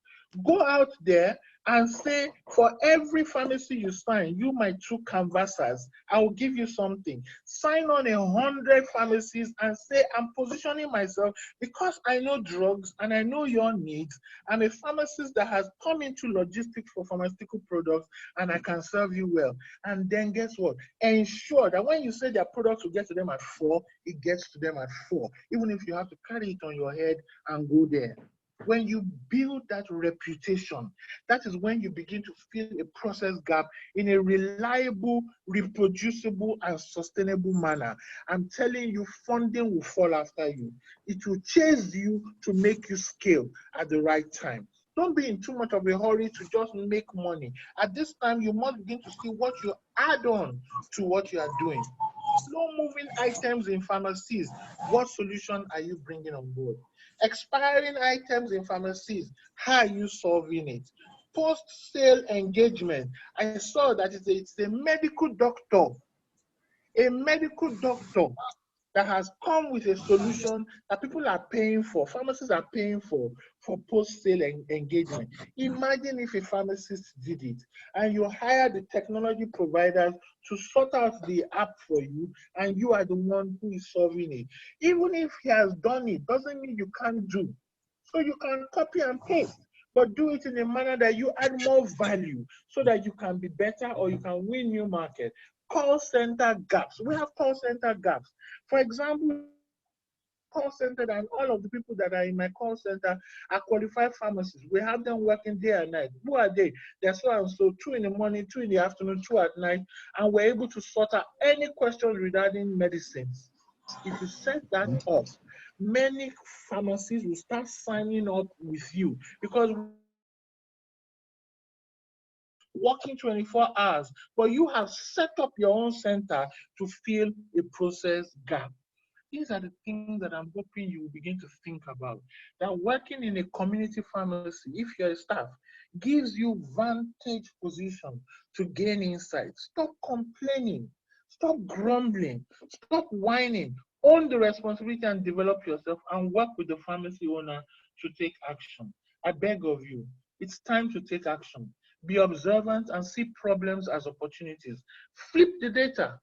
Go out there and say, for every pharmacy you sign, you my two canvassers, I will give you something. Sign on 100 pharmacies and say, I'm positioning myself because I know drugs and I know your needs. I'm a pharmacist that has come into logistics for pharmaceutical products and I can serve you well. And then guess what? Ensure that when you say their products will get to them at 4, it gets to them at 4, even if you have to carry it on your head and go there. When you build that reputation, that is when you begin to fill a process gap in a reliable, reproducible, and sustainable manner. I'm telling you, funding will fall after you. It will chase you to make you scale at the right time. Don't be in too much of a hurry to just make money. At this time, you must begin to see what you add on to what you are doing. Slow-moving items in pharmacies, what solution are you bringing on board? Expiring items in pharmacies, how are you solving it? Post-sale engagement, I saw that it's a medical doctor that has come with a solution that people are paying for, pharmacists are paying for post-sale engagement. Imagine if a pharmacist did it and you hire the technology providers to sort out the app for you and you are the one who is solving it. Even if he has done it, doesn't mean you can't do. So you can copy and paste. but do it in a manner that you add more value so that you can be better or you can win new market. Call center gaps. We have call center gaps. For example, call center and all of the people that are in my call center are qualified pharmacists. We have them working day and night. Who are they? They're so and so, 2 in the morning, 2 in the afternoon, 2 at night, and we're able to sort out any questions regarding medicines. If you set that up, many pharmacies will start signing up with you because working 24 hours, but you have set up your own center to fill a process gap. These are the things that I'm hoping you will begin to think about. That working in a community pharmacy, if you're a staff, gives you vantage position to gain insight. Stop complaining. Stop grumbling. Stop whining. Own the responsibility and develop yourself and work with the pharmacy owner to take action. I beg of you, it's time to take action. Be observant and see problems as opportunities. Flip the data.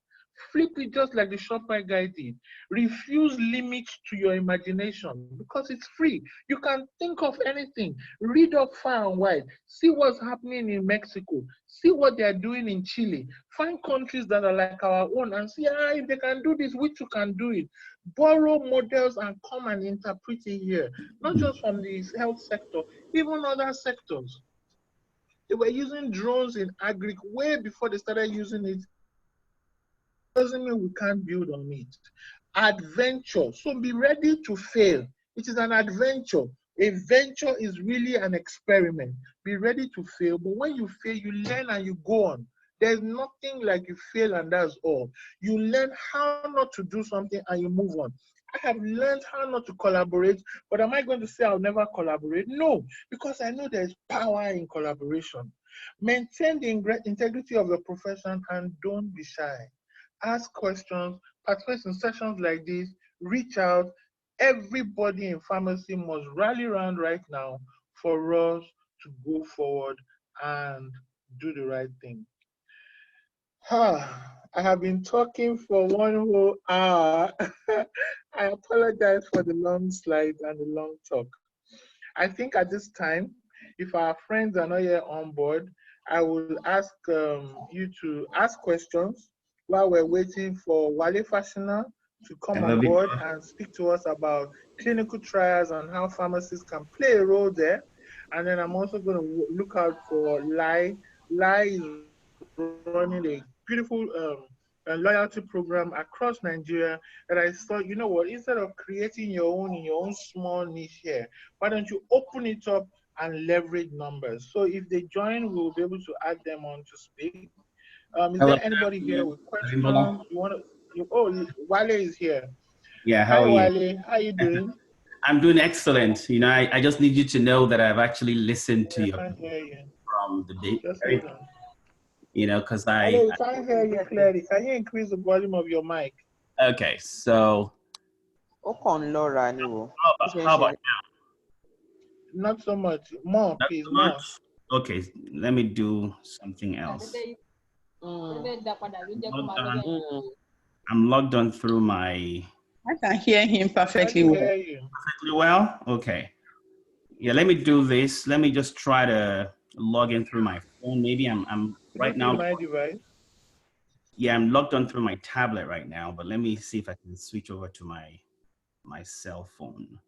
Flip it just like the Shopify guy did. Refuse limits to your imagination because it's free. You can think of anything. Read up far and wide. See what's happening in Mexico. See what they're doing in Chile. Find countries that are like our own and see if they can do this, we too can do it. Borrow models and come and interpret it here. Not just from the health sector, even other sectors. They were using drones in agric way before they started using it. Doesn't mean we can't build on it. Adventure. So be ready to fail. It is an adventure. A venture is really an experiment. Be ready to fail. But when you fail, you learn and you go on. There's nothing like you fail and that's all. You learn how not to do something and you move on. I have learned how not to collaborate, but am I going to say I'll never collaborate? No, because I know there's power in collaboration. Maintain the integrity of your profession and don't be shy. Ask questions, participate in sessions like this, reach out. Everybody in pharmacy must rally around right now for us to go forward and do the right thing. I have been talking for 1 whole hour. I apologize for the long slides and the long talk. I think at this time, if our friends are not yet on board, I will ask you to ask questions while we're waiting for Wale Fashina to come on board and speak to us about clinical trials and how pharmacists can play a role there. And then I'm also going to look out for Lai. Lai is running a beautiful loyalty program across Nigeria that I thought, you know what, instead of creating your own in your own small niche here, why don't you open it up and leverage numbers? So if they join, we'll be able to add them on to speak. Is there anybody here with questions? You want to? Oh, Wale is here. Yeah, how Hi, are you? Wale. How are you doing? I'm doing excellent. You know, I just need you to know that I've actually listened to you I can't hear you. from the day. Just hold on. You know, because Wale, we can't hear you clearly. Can you increase the volume of your mic? Okay, so how about now? Not so much. More, Not please. so More. much? Okay, let me do something else. I'm logged on through my. I can hear him perfectly well. Perfectly well? Okay. Yeah, let me do this. Let me just try to log in through my phone. Maybe I'm right now. My device. Yeah, I'm logged on through my tablet right now, but let me see if I can switch over to my cell phone.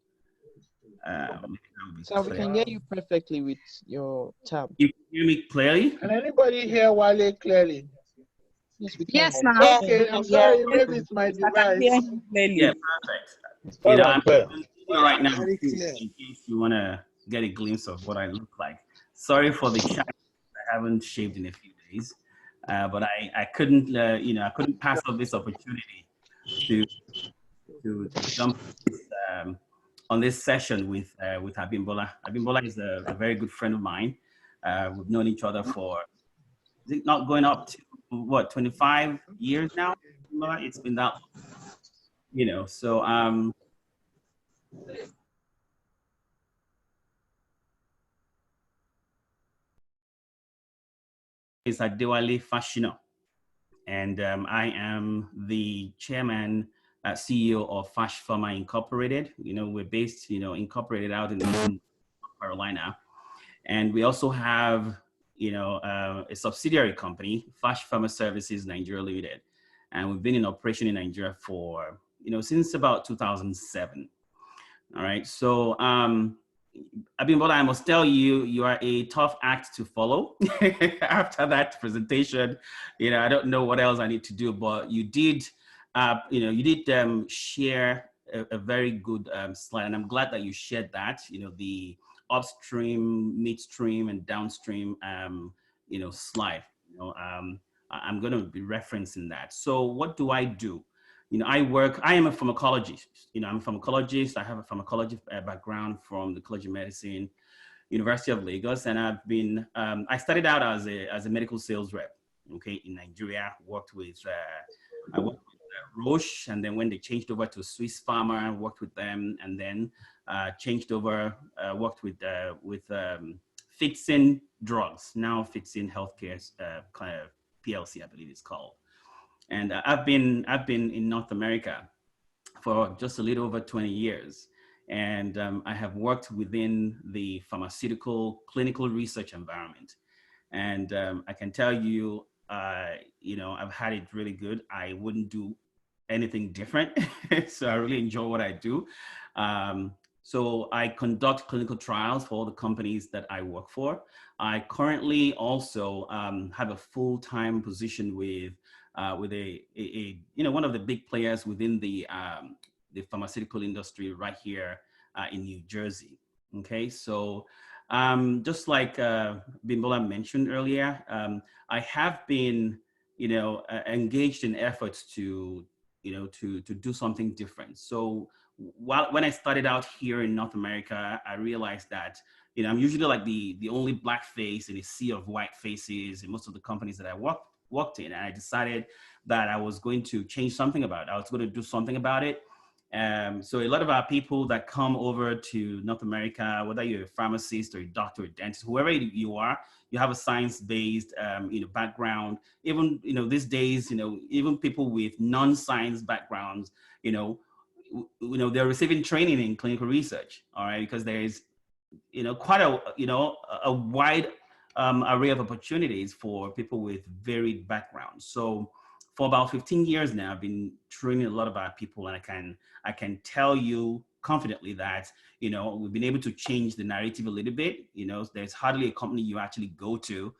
So we can hear you perfectly with your tab. You can hear me clearly? Can anybody hear Wale clearly? Yes, we can. Yes, now. Okay, I'm sorry, maybe it's my device. Yeah, perfect. You know, I'm right now in case you want to get a glimpse of what I look like. Sorry for the chat. I haven't shaved in a few days, but I couldn't, you know, I couldn't pass up this opportunity to jump on this session with Abimbola. Abimbola is a very good friend of mine. We've known each other for, is it not going up to what, 25 years now? It's been that long, you know. So is Adewale Fashina, and I am the chairman, CEO of Fash Pharma Incorporated. You know, we're based, you know, incorporated out in North Carolina, And we also have, a subsidiary company, Fash Pharma Services Nigeria Limited. And we've been in operation in Nigeria for, since about 2007. All right. So, Abimbola, I must tell you, you are a tough act to follow. After that presentation, I don't know what else I need to do, but you did, share a very good slide, and I'm glad that you shared that. The upstream, midstream, and downstream, slide. I'm going to be referencing that. So, what do I do? I am a pharmacologist. I'm a pharmacologist. I have a pharmacology background from the College of Medicine, University of Lagos. And I started out as a medical sales rep, okay, in Nigeria. I worked with Roche, and then when they changed over to Swiss Pharma, I worked with them, and then changed over, worked with Fitsin Drugs, now Fitsin Healthcare kind of PLC, I believe it's called. And I've been in North America for just a little over 20 years. And I have worked within the pharmaceutical clinical research environment. And I can tell you, I've had it really good. I wouldn't do anything different. So I really enjoy what I do. So I conduct clinical trials for all the companies that I work for. I currently also have a full-time position with one of the big players within the pharmaceutical industry right here in New Jersey. Okay, so just like Bimbola mentioned earlier, I have been engaged in efforts to do something different. So when I started out here in North America, I realized that I'm usually like the only black face in a sea of white faces in most of the companies that I worked in. And I decided that I was going to change something about it. I was going to do something about it. So a lot of our people that come over to North America, whether you're a pharmacist or a doctor or a dentist, whoever you are, you have a science-based background. Even these days, even people with non-science backgrounds, they're receiving training in clinical research. All right, because there is quite a wide array of opportunities for people with varied backgrounds. So for about 15 years now, I've been training a lot of our people, and I can tell you confidently that we've been able to change the narrative a little bit. There's hardly a company you actually go to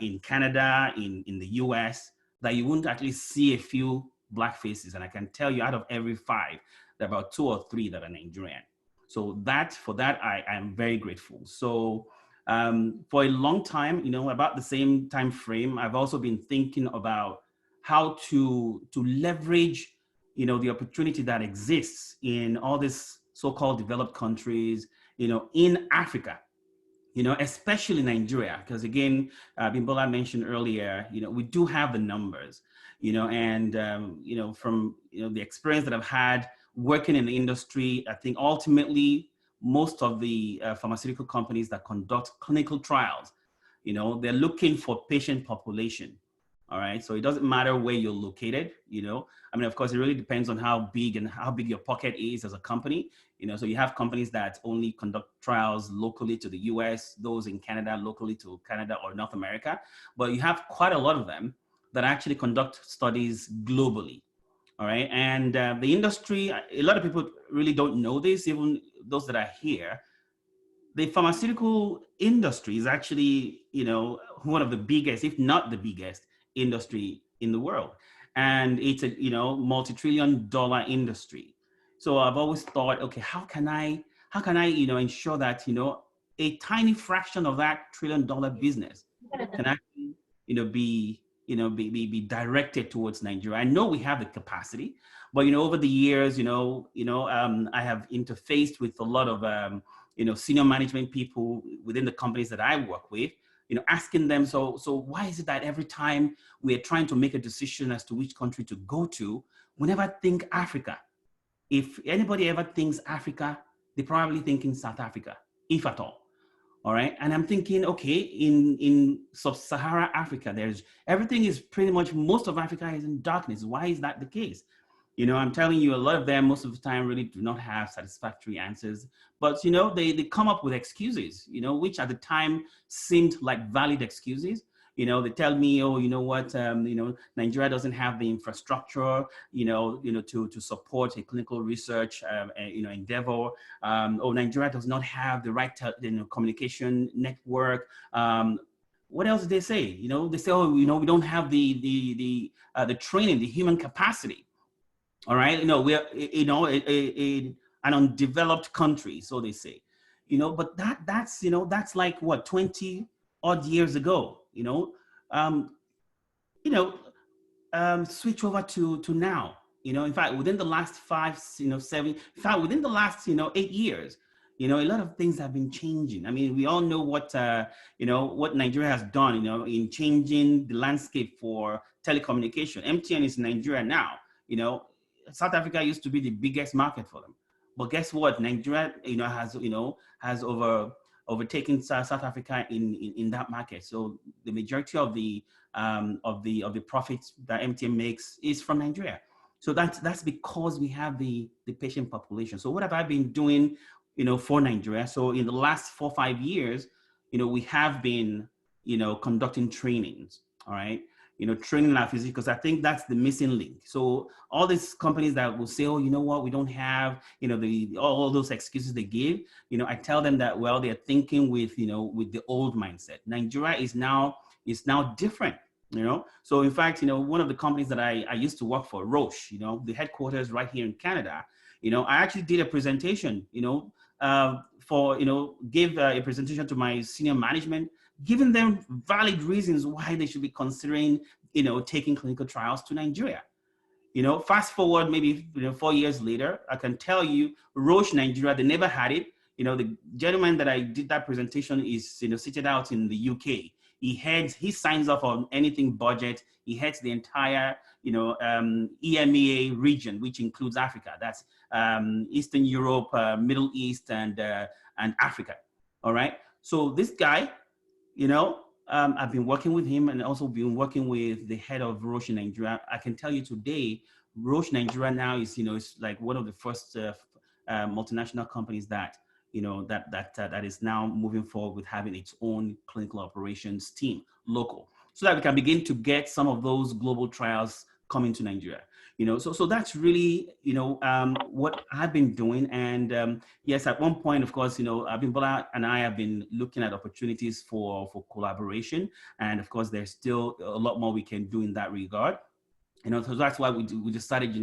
in Canada, in the US, that you wouldn't actually see a few black faces. And I can tell you, out of every 5, there are about 2 or 3 that are Nigerian. So for that, I am very grateful. So for a long time, about the same time frame, I've also been thinking about how to leverage, the opportunity that exists in all these so-called developed countries, in Africa, especially Nigeria, because again, Bimbola mentioned earlier, we do have the numbers, and from the experience that I've had working in the industry, I think ultimately most of the pharmaceutical companies that conduct clinical trials, they're looking for patient population. All right. So it doesn't matter where you're located, of course, it really depends on how big your pocket is as a company. So you have companies that only conduct trials locally to the US, those in Canada, locally to Canada or North America. But you have quite a lot of them that actually conduct studies globally. All right. And the industry, a lot of people really don't know this, even those that are here. The pharmaceutical industry is actually, one of the biggest, if not the biggest, industry in the world. And it's a, multi-trillion-dollar industry. So I've always thought, okay, how can I, ensure that, a tiny fraction of that $1 trillion business can actually, be directed towards Nigeria. I know we have the capacity, but, over the years, I have interfaced with a lot of, senior management people within the companies that I work with, asking them, so why is it that every time we're trying to make a decision as to which country to go to, we never think Africa? If anybody ever thinks Africa, they're probably thinking South Africa, if at all. All right. And I'm thinking, okay, in sub-Saharan Africa, everything is pretty much, most of Africa is in darkness. Why is that the case? You know, I'm telling you, a lot of them, most of the time, really do not have satisfactory answers. But, you know, they come up with excuses, you know, which at the time seemed like valid excuses. You know, they tell me, oh, you know what, you know, Nigeria doesn't have the infrastructure, to support a clinical research, endeavor. Oh, Nigeria does not have the right, communication network. What else did they say? You know, they say, oh, you know, we don't have the training, the human capacity. All right, you know, we're, you know, an undeveloped country, so they say, you know, but that's, you know, that's like what, 20 odd years ago, um, you know, switch over to now, you know, in fact, within the last 5, 7, in fact, within the last, 8 years, you know, a lot of things have been changing. I mean, we all know what, what Nigeria has done, you know, in changing the landscape for telecommunication. MTN is in Nigeria now, you know. South Africa used to be the biggest market for them, but guess what? Nigeria, has overtaken South Africa in that market. So the majority of the profits that MTN makes is from Nigeria. So that's because we have the patient population. So what have I been doing, for Nigeria? So in the last 4 or 5 years, we have been, conducting trainings. All right. Training our physicians, because I think that's the missing link. So all these companies that will say, oh, you know what, we don't have, all those excuses they give, I tell them that, well, they're thinking with the old mindset. Nigeria is now different, So in fact, one of the companies that I used to work for, Roche, the headquarters right here in Canada, I actually did a presentation, gave a presentation to my senior management, giving them valid reasons why they should be considering, taking clinical trials to Nigeria. Fast forward maybe 4 years later, I can tell you, Roche Nigeria, they never had it. The gentleman that I did that presentation is, seated out in the UK. He signs off on anything budget. He heads the entire, EMEA region, which includes Africa. That's Eastern Europe, Middle East, and Africa. All right. So this guy, I've been working with him and also been working with the head of Roche in Nigeria. I can tell you today, Roche Nigeria now is, is like one of the first multinational companies that, that is now moving forward with having its own clinical operations team, local, so that we can begin to get some of those global trials coming to Nigeria. So that's really, what I've been doing. And yes, at one point, of course, Abimbola and I have been looking at opportunities for collaboration. And of course, there's still a lot more we can do in that regard. So that's why we decided,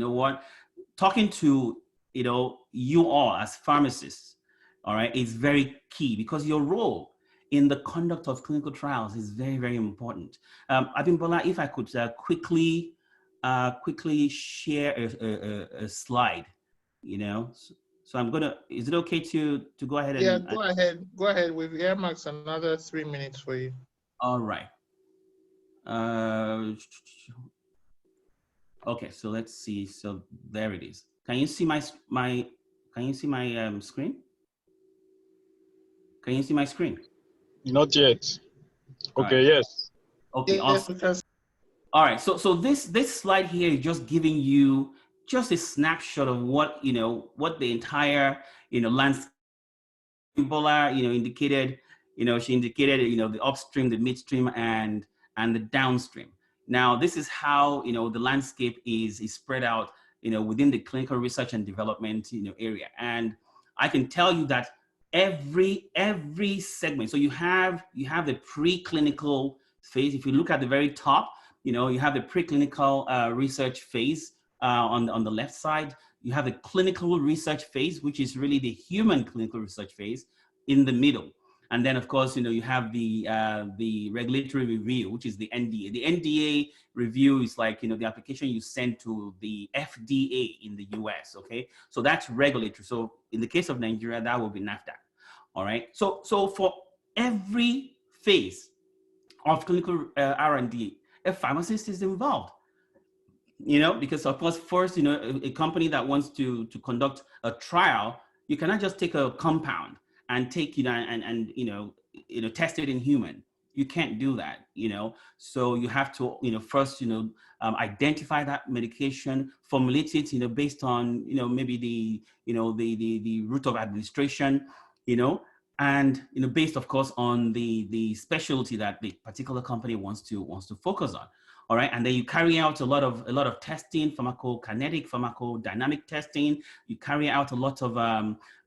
talking to, you all as pharmacists, all right, is very key, because your role in the conduct of clinical trials is very, very important. Abimbola, if I could quickly share a slide, So I'm gonna. Is it okay to go ahead? Yeah, go ahead. Go ahead. We've earmarked another 3 minutes for you. All right. Okay. So let's see. So there it is. Can you see my Can you see my screen? Can you see my screen? Not yet. Okay. Right. Yes. Okay. Awesome. Yes, all right, so this slide here is just giving you just a snapshot of what what the entire landscape. Abimbola indicated, she indicated the upstream, the midstream, and the downstream. Now this is how the landscape is spread out within the clinical research and development area, and I can tell you that every segment. So you have the preclinical phase. If you look at the very top. You have the preclinical research phase on the left side. You have the clinical research phase, which is really the human clinical research phase, in the middle. And then, of course, you have the regulatory review, which is the NDA. The NDA review is like, the application you send to the FDA in the US, okay? So that's regulatory. So in the case of Nigeria, that will be NAFDAC, all right? So for every phase of clinical R&D, a pharmacist is involved, because of course, first, a company that wants to conduct a trial, you cannot just take a compound and take, and test it in human. You can't do that, So you have to, first, identify that medication, formulate it, based on, maybe the route of administration, and based, of course, on the specialty that the particular company wants to focus on. All right, and then you carry out a lot of testing, pharmacokinetic, pharmacodynamic testing. You carry out a lot of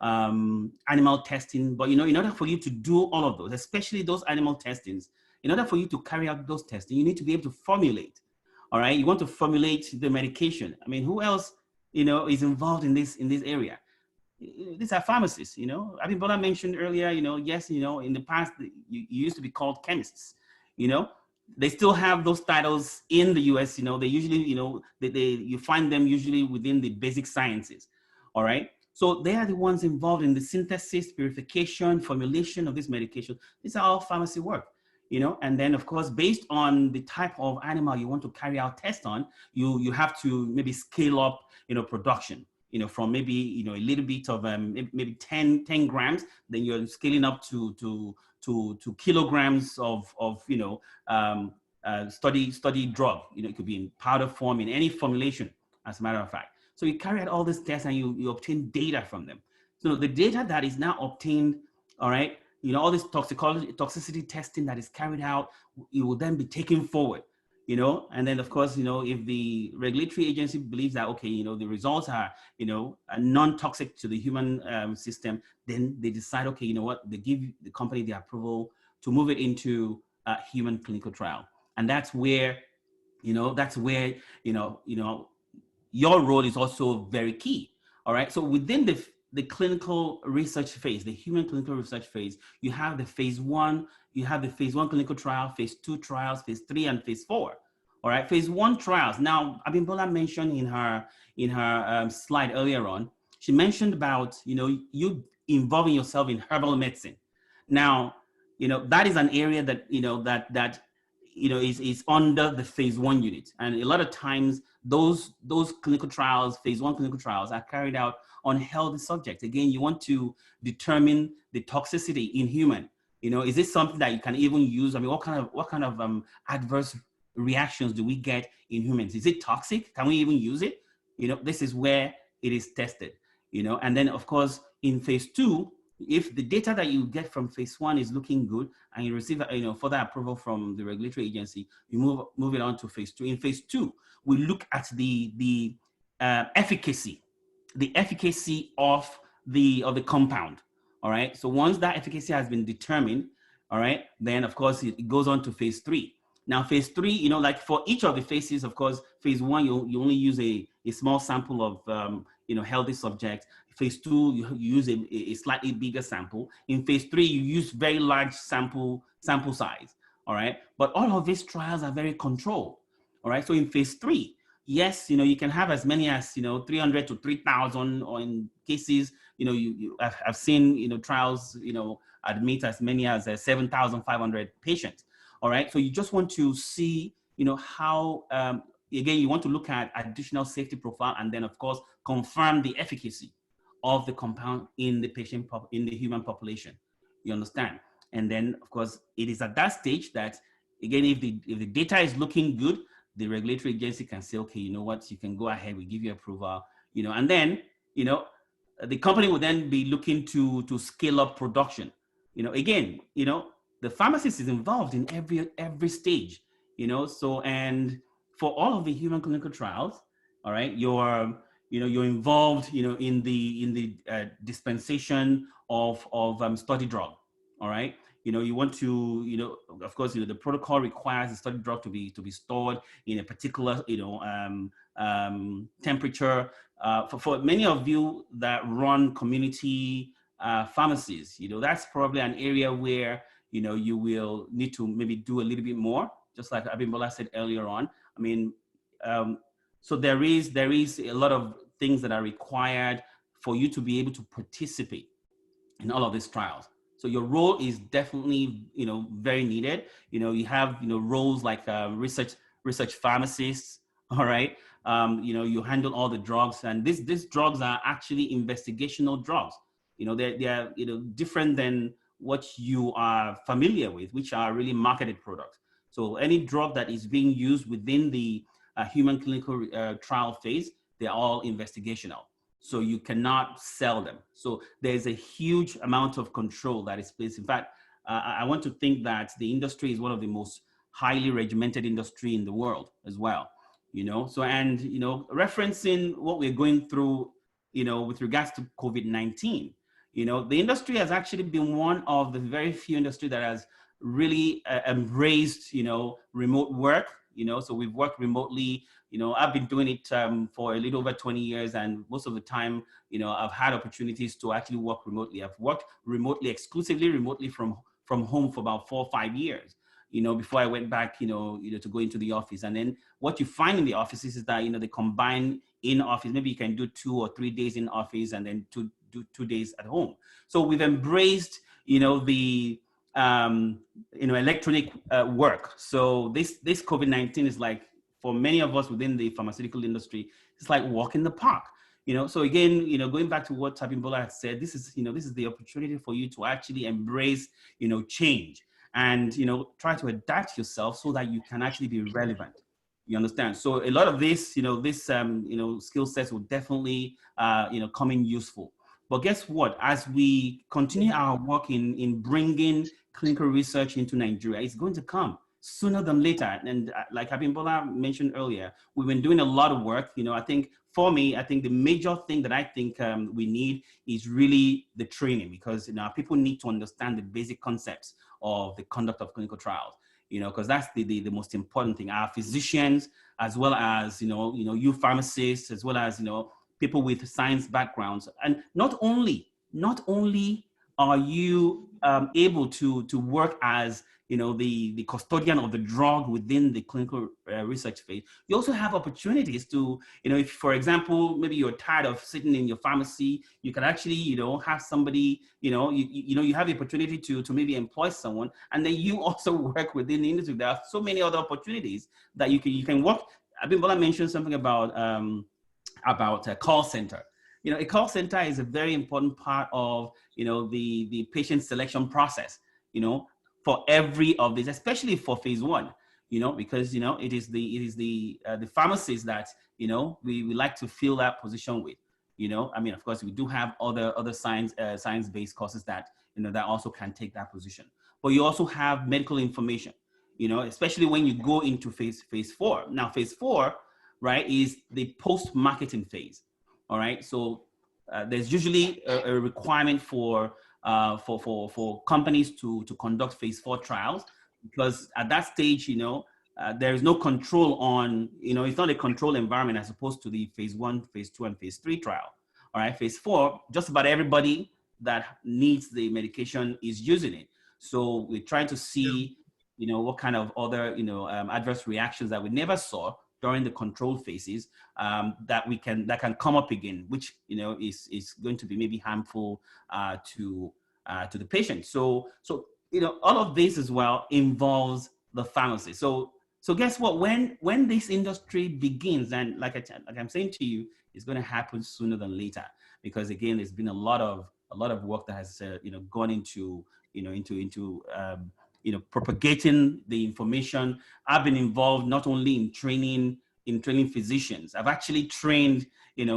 animal testing. But in order for you to do all of those, especially those animal testings, in order for you to carry out those testing, you need to be able to formulate. All right, you want to formulate the medication. I mean, who else is involved in this area? These are pharmacists. Abimbola mentioned earlier. Yes, in the past you used to be called chemists. They still have those titles in the US. They usually, you find them usually within the basic sciences. All right. So they are the ones involved in the synthesis, purification, formulation of this medication. These are all pharmacy work, and then of course, based on the type of animal you want to carry out tests on, you have to maybe scale up, production, from maybe, a little bit of maybe 10 grams, then you're scaling up to kilograms of study drug. It could be in powder form, in any formulation, as a matter of fact. So you carry out all these tests and you obtain data from them. So the data that is now obtained, all right, all this toxicity testing that is carried out, it will then be taken forward, and then of course, if the regulatory agency believes that, okay, the results are, non-toxic to the human system, then they decide, okay, you know what, they give the company the approval to move it into a human clinical trial. And that's where, your role is also very key. All right. So within the clinical research phase, the human clinical research phase, you have the phase 1, you have the phase 1 clinical trial, phase 2 trials, phase 3, and phase 4. All right, phase 1 trials. Now, Abimbola mentioned in her slide earlier on, she mentioned about, you involving yourself in herbal medicine. Now, that is an area that, is under the phase 1 unit. And a lot of times those clinical trials, phase 1 clinical trials, are carried out on healthy subjects. Again, you want to determine the toxicity in human. Is this something that you can even use? I mean, what kind of adverse reactions do we get in humans? Is it toxic? Can we even use it? This is where it is tested. And then of course in phase 2, if the data that you get from phase 1 is looking good and you receive further approval from the regulatory agency, you move it on to phase 2. In phase 2, we look at the efficacy of the compound. All right. So once that efficacy has been determined, all right, then of course it goes on to phase 3. Now phase 3, like for each of the phases, of course, phase 1 you only use a small sample of healthy subjects. Phase 2 you use a slightly bigger sample. In phase 3 you use very large sample size. All right. But all of these trials are very controlled. All right. So in phase 3, yes, you can have as many as 300 to 3,000, or in cases, I've seen trials admit as many as 7,500 patients. All right, so you just want to see how again you want to look at additional safety profile, and then of course confirm the efficacy of the compound in the in the human population. You understand? And then of course it is at that stage that, again, if the data is looking good, the regulatory agency can say, okay, you know what, you can go ahead, we give you approval, and then, the company will then be looking to scale up production. Again, the pharmacist is involved in every stage, so, and for all of the human clinical trials, all right, you're involved, in the dispensation of study drug, all right. You want to, of course, the protocol requires the study drug to be stored in a particular, temperature. For many of you that run community pharmacies, that's probably an area where, you will need to maybe do a little bit more, just like Abimbola said earlier on. I mean, so there is a lot of things that are required for you to be able to participate in all of these trials. So your role is definitely, very needed. You have, roles like research pharmacists, all right? You handle all the drugs, and these drugs are actually investigational drugs. They are, different than what you are familiar with, which are really marketed products. So any drug that is being used within the human clinical trial phase, they're all investigational. So you cannot sell them. So there's a huge amount of control that is placed. In fact, I want to think that the industry is one of the most highly regimented industry in the world as well. So, and, referencing what we're going through, with regards to COVID-19, the industry has actually been one of the very few industry that has really embraced, remote work, so we've worked remotely. I've been doing it for a little over 20 years, and most of the time, I've had opportunities to actually work remotely. I've worked remotely, exclusively remotely from home for about 4 or 5 years, before I went back, to go into the office. And then what you find in the offices is that, they combine in office. Maybe you can do 2 or 3 days in office and then do 2 days at home. So we've embraced, the electronic work. So this COVID-19 is like, for many of us within the pharmaceutical industry, it's like walk in the park. So again, going back to what Abimbola had said, this is the opportunity for you to actually embrace, change, and, try to adapt yourself so that you can actually be relevant. You understand? So a lot of this, skill sets will definitely, come in useful. But guess what? As we continue our work in bringing clinical research into Nigeria, it's going to come sooner than later. And like Abimbola mentioned earlier, we've been doing a lot of work. I think for me, the major thing that I think we need is really the training, because people need to understand the basic concepts of the conduct of clinical trials. Because that's the most important thing. Our physicians, as well as you pharmacists, as well as people with science backgrounds, and not only are you able to work as the custodian of the drug within the clinical research phase, you also have opportunities to, if, for example, maybe you're tired of sitting in your pharmacy, you can actually, have somebody, you have the opportunity to maybe employ someone, and then you also work within the industry. There are so many other opportunities that you can work. Abimbola mentioned something about a call center. A call center is a very important part of, the patient selection process, for every of these, especially for phase 1, because, it is the pharmacies that, we like to fill that position with, of course, we do have other science-based courses that, that also can take that position. But you also have medical information, especially when you go into phase 4. Now, phase 4, right, is the post-marketing phase. All right. So there's usually a requirement for companies to conduct phase 4 trials, because at that stage, there is no control on, it's not a controlled environment as opposed to the phase 1, phase 2, and phase 3 trial. All right. Phase 4, just about everybody that needs the medication is using it. So we're trying to see, what kind of other, adverse reactions that we never saw during the control phases that can come up again, which is going to be maybe harmful to the patient. So all of this as well involves the pharmacy. So guess what? When this industry begins, and like I'm saying to you, it's going to happen sooner than later, because again, there's been a lot of work that has gone into propagating the information. I've been involved not only in training physicians. I've actually trained,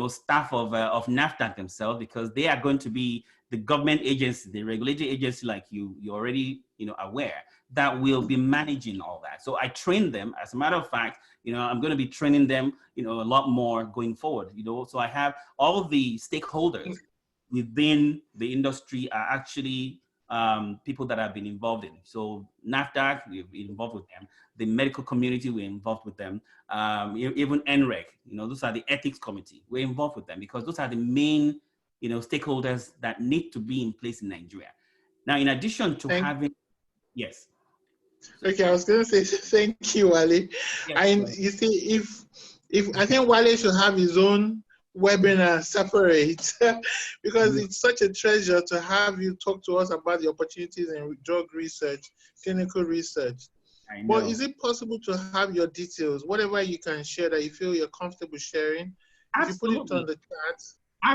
staff of NAFDAC themselves, because they are going to be the government agency, the regulatory agency, like you're already, aware, that will be managing all that. So I train them. As a matter of fact, I'm going to be training them, a lot more going forward. So I have all of the stakeholders within the industry are actually people that I've been involved in. So NAFDAC, we've been involved with them. The medical community, we're involved with them. Even NREC, those are the ethics committee. We're involved with them because those are the main, stakeholders that need to be in place in Nigeria. Now, in addition to having, yes. Okay, I was going to say thank you, Wale. Yes, and you see, if I think Wale should have his own webinar separate because it's such a treasure to have you talk to us about the opportunities in drug research, clinical research. I know. But is it possible to have your details, whatever you can share that you feel you're comfortable sharing? Absolutely. If you put it on the chat.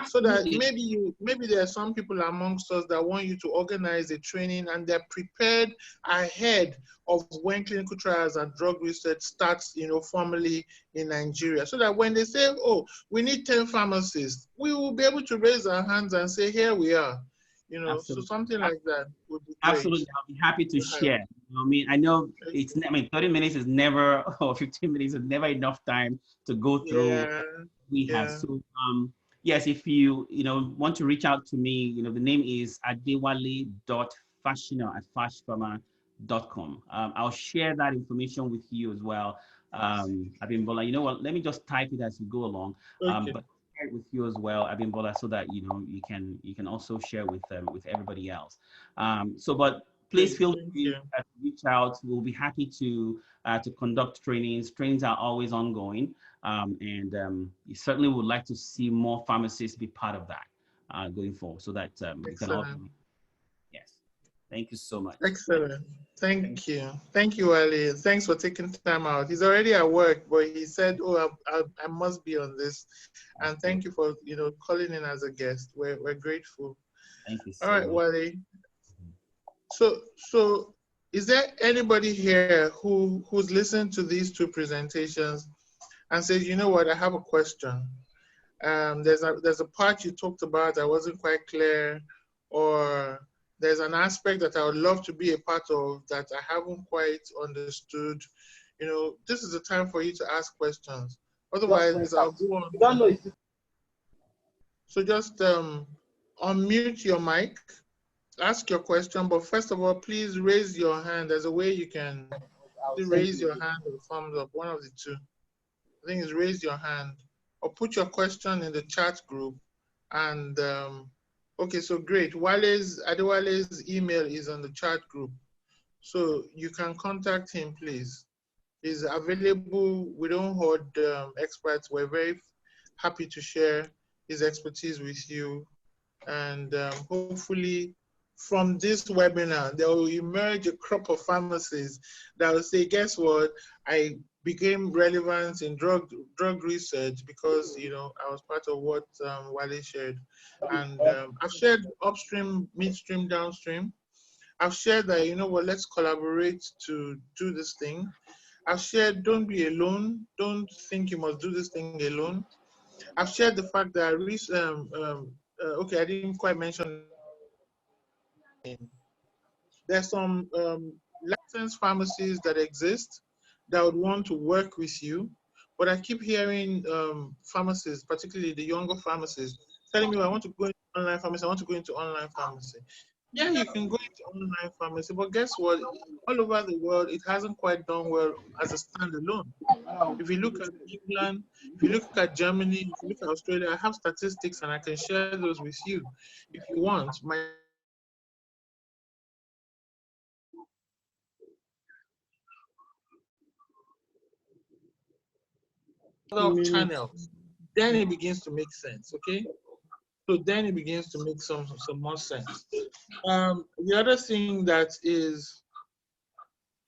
So that Absolutely. maybe there are some people amongst us that want you to organize a training and they're prepared ahead of when clinical trials and drug research starts, formally in Nigeria. So that when they say, oh, we need 10 pharmacists, we will be able to raise our hands and say, here we are. So Absolutely. something like that would be great. Absolutely. I'll be happy to share. I know it's, 30 minutes is never, or 15 minutes is never enough time to go through Yeah, we have. yeah. So, yes, if you, want to reach out to me, the name is adewale.fashina@fashpharma.com. I'll share that information with you as well. Abimbola, you know what? Let me just type it as you go along. Okay. But share it with you as well, Abimbola, so that you can also share with everybody else. But please Great. feel Thank free you. to reach out. We'll be happy to conduct trainings. Trainings are always ongoing, and we certainly would like to see more pharmacists be part of that going forward, so that we can all. Excellent. Yes. Thank you so much. Excellent. Thank you. Thank you, Ali. Thanks for taking time out. He's already at work, but he said, oh, I must be on this. And thank you for, calling in as a guest. We're grateful. Thank you All so right, much. Wally. So is there anybody here who's listened to these two presentations and says, you know what, I have a question. There's a part you talked about that wasn't quite clear, or there's an aspect that I would love to be a part of that I haven't quite understood. This is the time for you to ask questions. Otherwise, I'll go on. So just unmute your mic, ask your question, but first of all, please raise your hand. There's a way you can raise your hand or thumbs up, one of the two. I think it's raise your hand or put your question in the chat group. And okay, so great. Adewale's email is on the chat group. So you can contact him, please. He's available. We don't hold experts. We're very happy to share his expertise with you. And hopefully from this webinar, there will emerge a crop of pharmacists that will say, guess what? I became relevant in drug research because, I was part of what Wale shared. And I've shared upstream, midstream, downstream. I've shared that, let's collaborate to do this thing. I've shared, don't be alone. Don't think you must do this thing alone. I've shared the fact that okay, I didn't quite mention. There's some licensed pharmacies that exist that would want to work with you, but I keep hearing pharmacists, particularly the younger pharmacists, telling me, I want to go into online pharmacy, I want to go into online pharmacy. Yeah, you can go into online pharmacy, but guess what? All over the world, it hasn't quite done well as a standalone. If you look at England, if you look at Germany, if you look at Australia, I have statistics and I can share those with you if you want. Of channels, then it begins to make sense, okay? So then it begins to make some more sense. The other thing that is,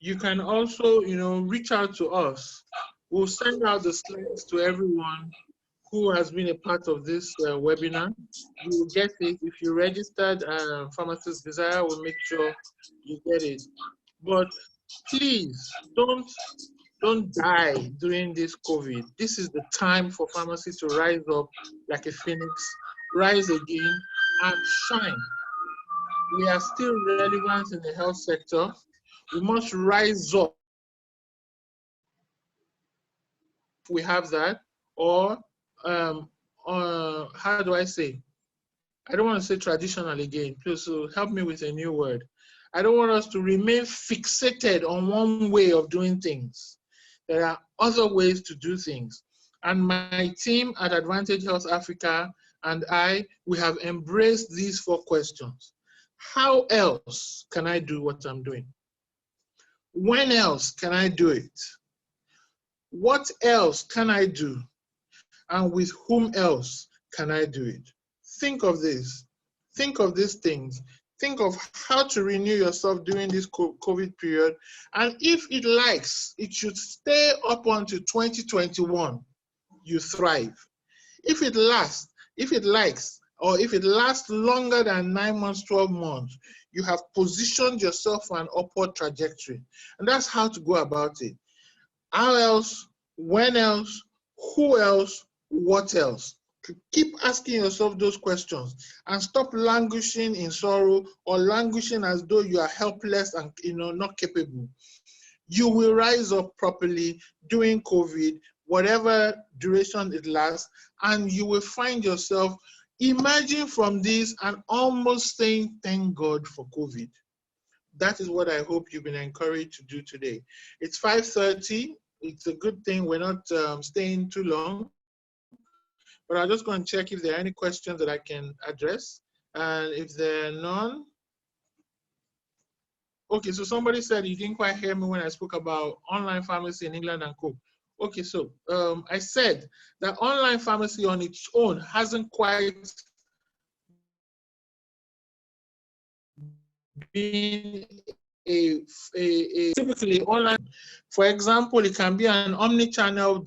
you can also, reach out to us. We'll send out the slides to everyone who has been a part of this webinar. You will get it. If you registered Pharmacist Desire, we'll make sure you get it. But please, don't die during this COVID. This is the time for pharmacy to rise up like a phoenix, rise again, and shine. We are still relevant in the health sector. We must rise up. We have that, or how do I say? I don't want to say traditional again. Please help me with a new word. I don't want us to remain fixated on one way of doing things. There are other ways to do things. And my team at Advantage Health Africa and we have embraced these 4 questions. How else can I do what I'm doing? When else can I do it? What else can I do? And with whom else can I do it? Think of this. Think of these things. Think of how to renew yourself during this COVID period. And if it likes, it should stay up until 2021. You thrive. If it lasts, If it likes, or if it lasts longer than 9 months, 12 months, you have positioned yourself for an upward trajectory. And that's how to go about it. How else? When else? Who else? What else? Keep asking yourself those questions and stop languishing in sorrow or languishing as though you are helpless and not capable. You will rise up properly during COVID, whatever duration it lasts, and you will find yourself emerging from this and almost saying, thank God for COVID. That is what I hope you've been encouraged to do today. It's 5:30. It's a good thing we're not staying too long. But I'm just going to check if there are any questions that I can address. And if there are none, okay, so somebody said you didn't quite hear me when I spoke about online pharmacy in England and Co. Okay, so I said that online pharmacy on its own hasn't quite been typically online. For example, it can be an omni-channel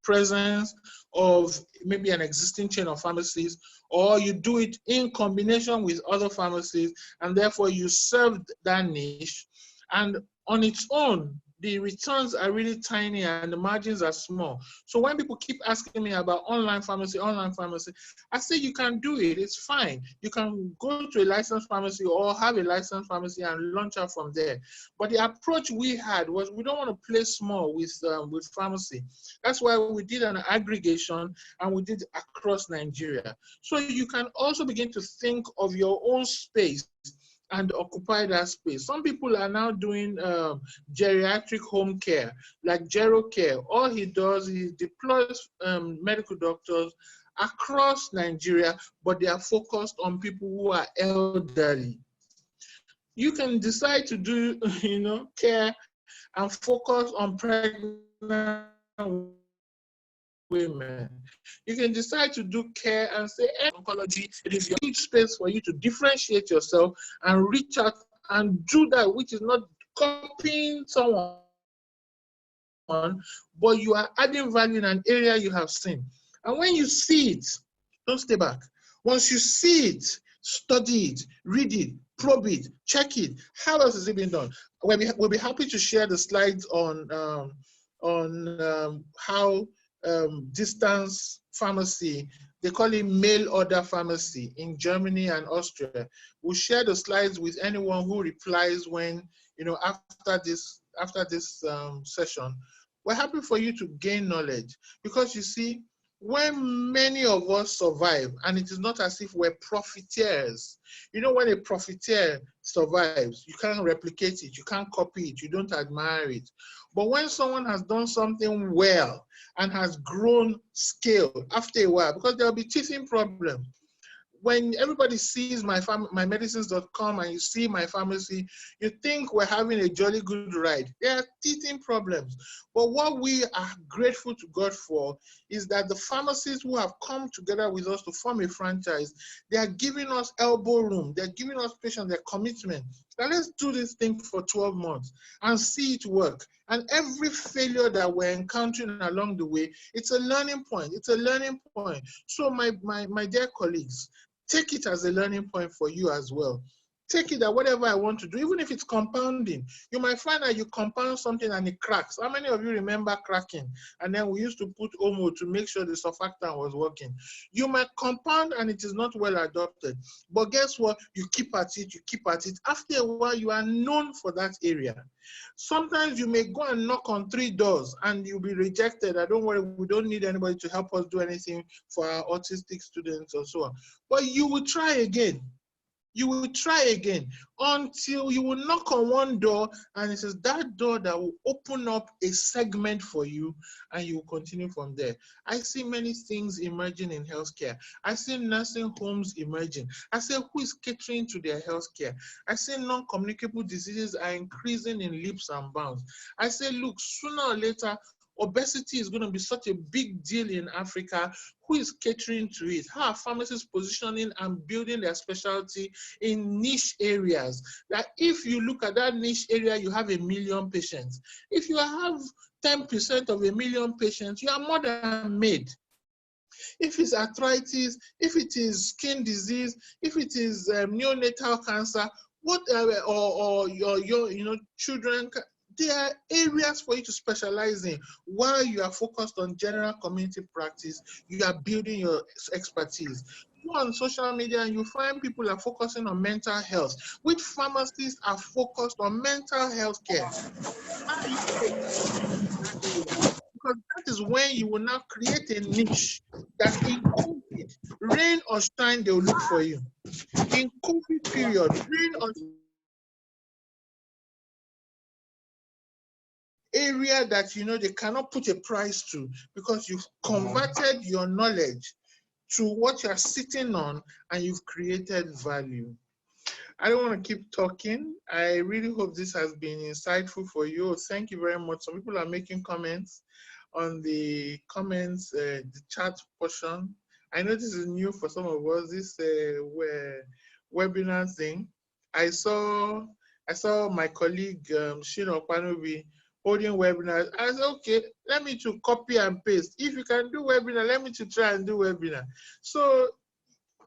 presence of maybe an existing chain of pharmacies, or you do it in combination with other pharmacies, and therefore you serve that niche. And on its own, the returns are really tiny and the margins are small. So when people keep asking me about online pharmacy, I say you can do it, it's fine. You can go to a licensed pharmacy or have a licensed pharmacy and launch out from there. But the approach we had was we don't want to play small with pharmacy. That's why we did an aggregation and we did across Nigeria. So you can also begin to think of your own space and occupy that space. Some people are now doing geriatric home care, like Gero Care. All he does is deploys medical doctors across Nigeria, but they are focused on people who are elderly. You can decide to do, care and focus on pregnant women. You can decide to do care and say, oncology, it is your huge space for you to differentiate yourself and reach out and do that, which is not copying someone, but you are adding value in an area you have seen. And when you see it, don't stay back. Once you see it, study it, read it, probe it, check it. How else is it being done? We'll be happy to share the slides on how distance pharmacy, they call it mail order pharmacy in Germany and Austria. We'll share the slides with anyone who replies when, after this session. We're happy for you to gain knowledge, because you see, when many of us survive, and it is not as if we're profiteers. When a profiteer survives, you can't replicate it, you can't copy it, you don't admire it. But when someone has done something well and has grown scale after a while, because there'll be teething problems. When everybody sees mymedicines.com and you see my pharmacy, you think we're having a jolly good ride. There are teething problems. But what we are grateful to God for is that the pharmacists who have come together with us to form a franchise, they are giving us elbow room. They're giving us patience, their commitment. Now let's do this thing for 12 months and see it work. And every failure that we're encountering along the way, it's a learning point. It's a learning point. So my dear colleagues, take it as a learning point for you as well. Take it that whatever I want to do, even if it's compounding, you might find that you compound something and it cracks. How many of you remember cracking? And then we used to put Omo to make sure the surfactant was working. You might compound and it is not well adopted. But guess what? You keep at it, you keep at it. After a while, you are known for that area. Sometimes you may go and knock on 3 doors and you'll be rejected. Don't worry, we don't need anybody to help us do anything for our autistic students or so on. But you will try again. You will try again until you will knock on one door and it is that door that will open up a segment for you and you will continue from there. I see many things emerging in healthcare. I see nursing homes emerging. I see who is catering to their healthcare. I see non-communicable diseases are increasing in leaps and bounds. I say, look, sooner or later, obesity is going to be such a big deal in Africa. Who is catering to it? How are pharmacists positioning and building their specialty in niche areas? That if you look at that niche area, you have 1 million patients. If you have 10% of 1 million patients, you are more than made. If it's arthritis, if it is skin disease, if it is neonatal cancer, what or your children, there are areas for you to specialize in. While you are focused on general community practice, you are building your expertise. Go on social media and you find people are focusing on mental health, which pharmacists are focused on mental health care. Because that is when you will now create a niche that in COVID, rain or shine, they will look for you. In COVID period, rain or area that they cannot put a price to, because you've converted your knowledge to what you're sitting on and you've created value. I don't want to keep talking. I really hope this has been insightful for you. Thank you very much. Some people are making comments on the comments, the chat portion. I know this is new for some of us, this webinar thing. I saw my colleague Shino Panobi holding webinars. I said, okay, let me to copy and paste. If you can do webinar, let me to try and do webinar. So,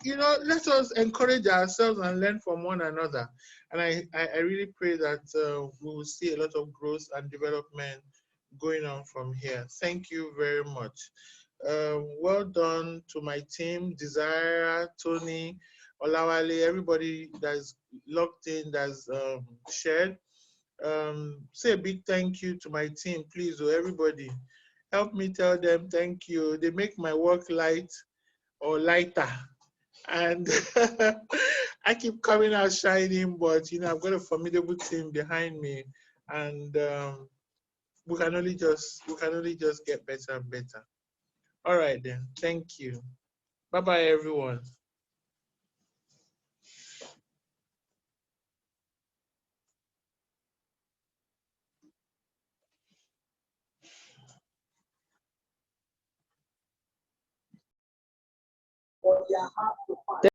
let us encourage ourselves and learn from one another. And I really pray that we will see a lot of growth and development going on from here. Thank you very much. Well done to my team, Desire, Tony, Olawale, everybody that's logged in, that's shared. Say a big thank you to my team, please, everybody. Help me tell them thank you. They make my work light or lighter. And I keep coming out shining, but I've got a formidable team behind me, and we can only just get better and better. All right then, thank you. Bye bye everyone.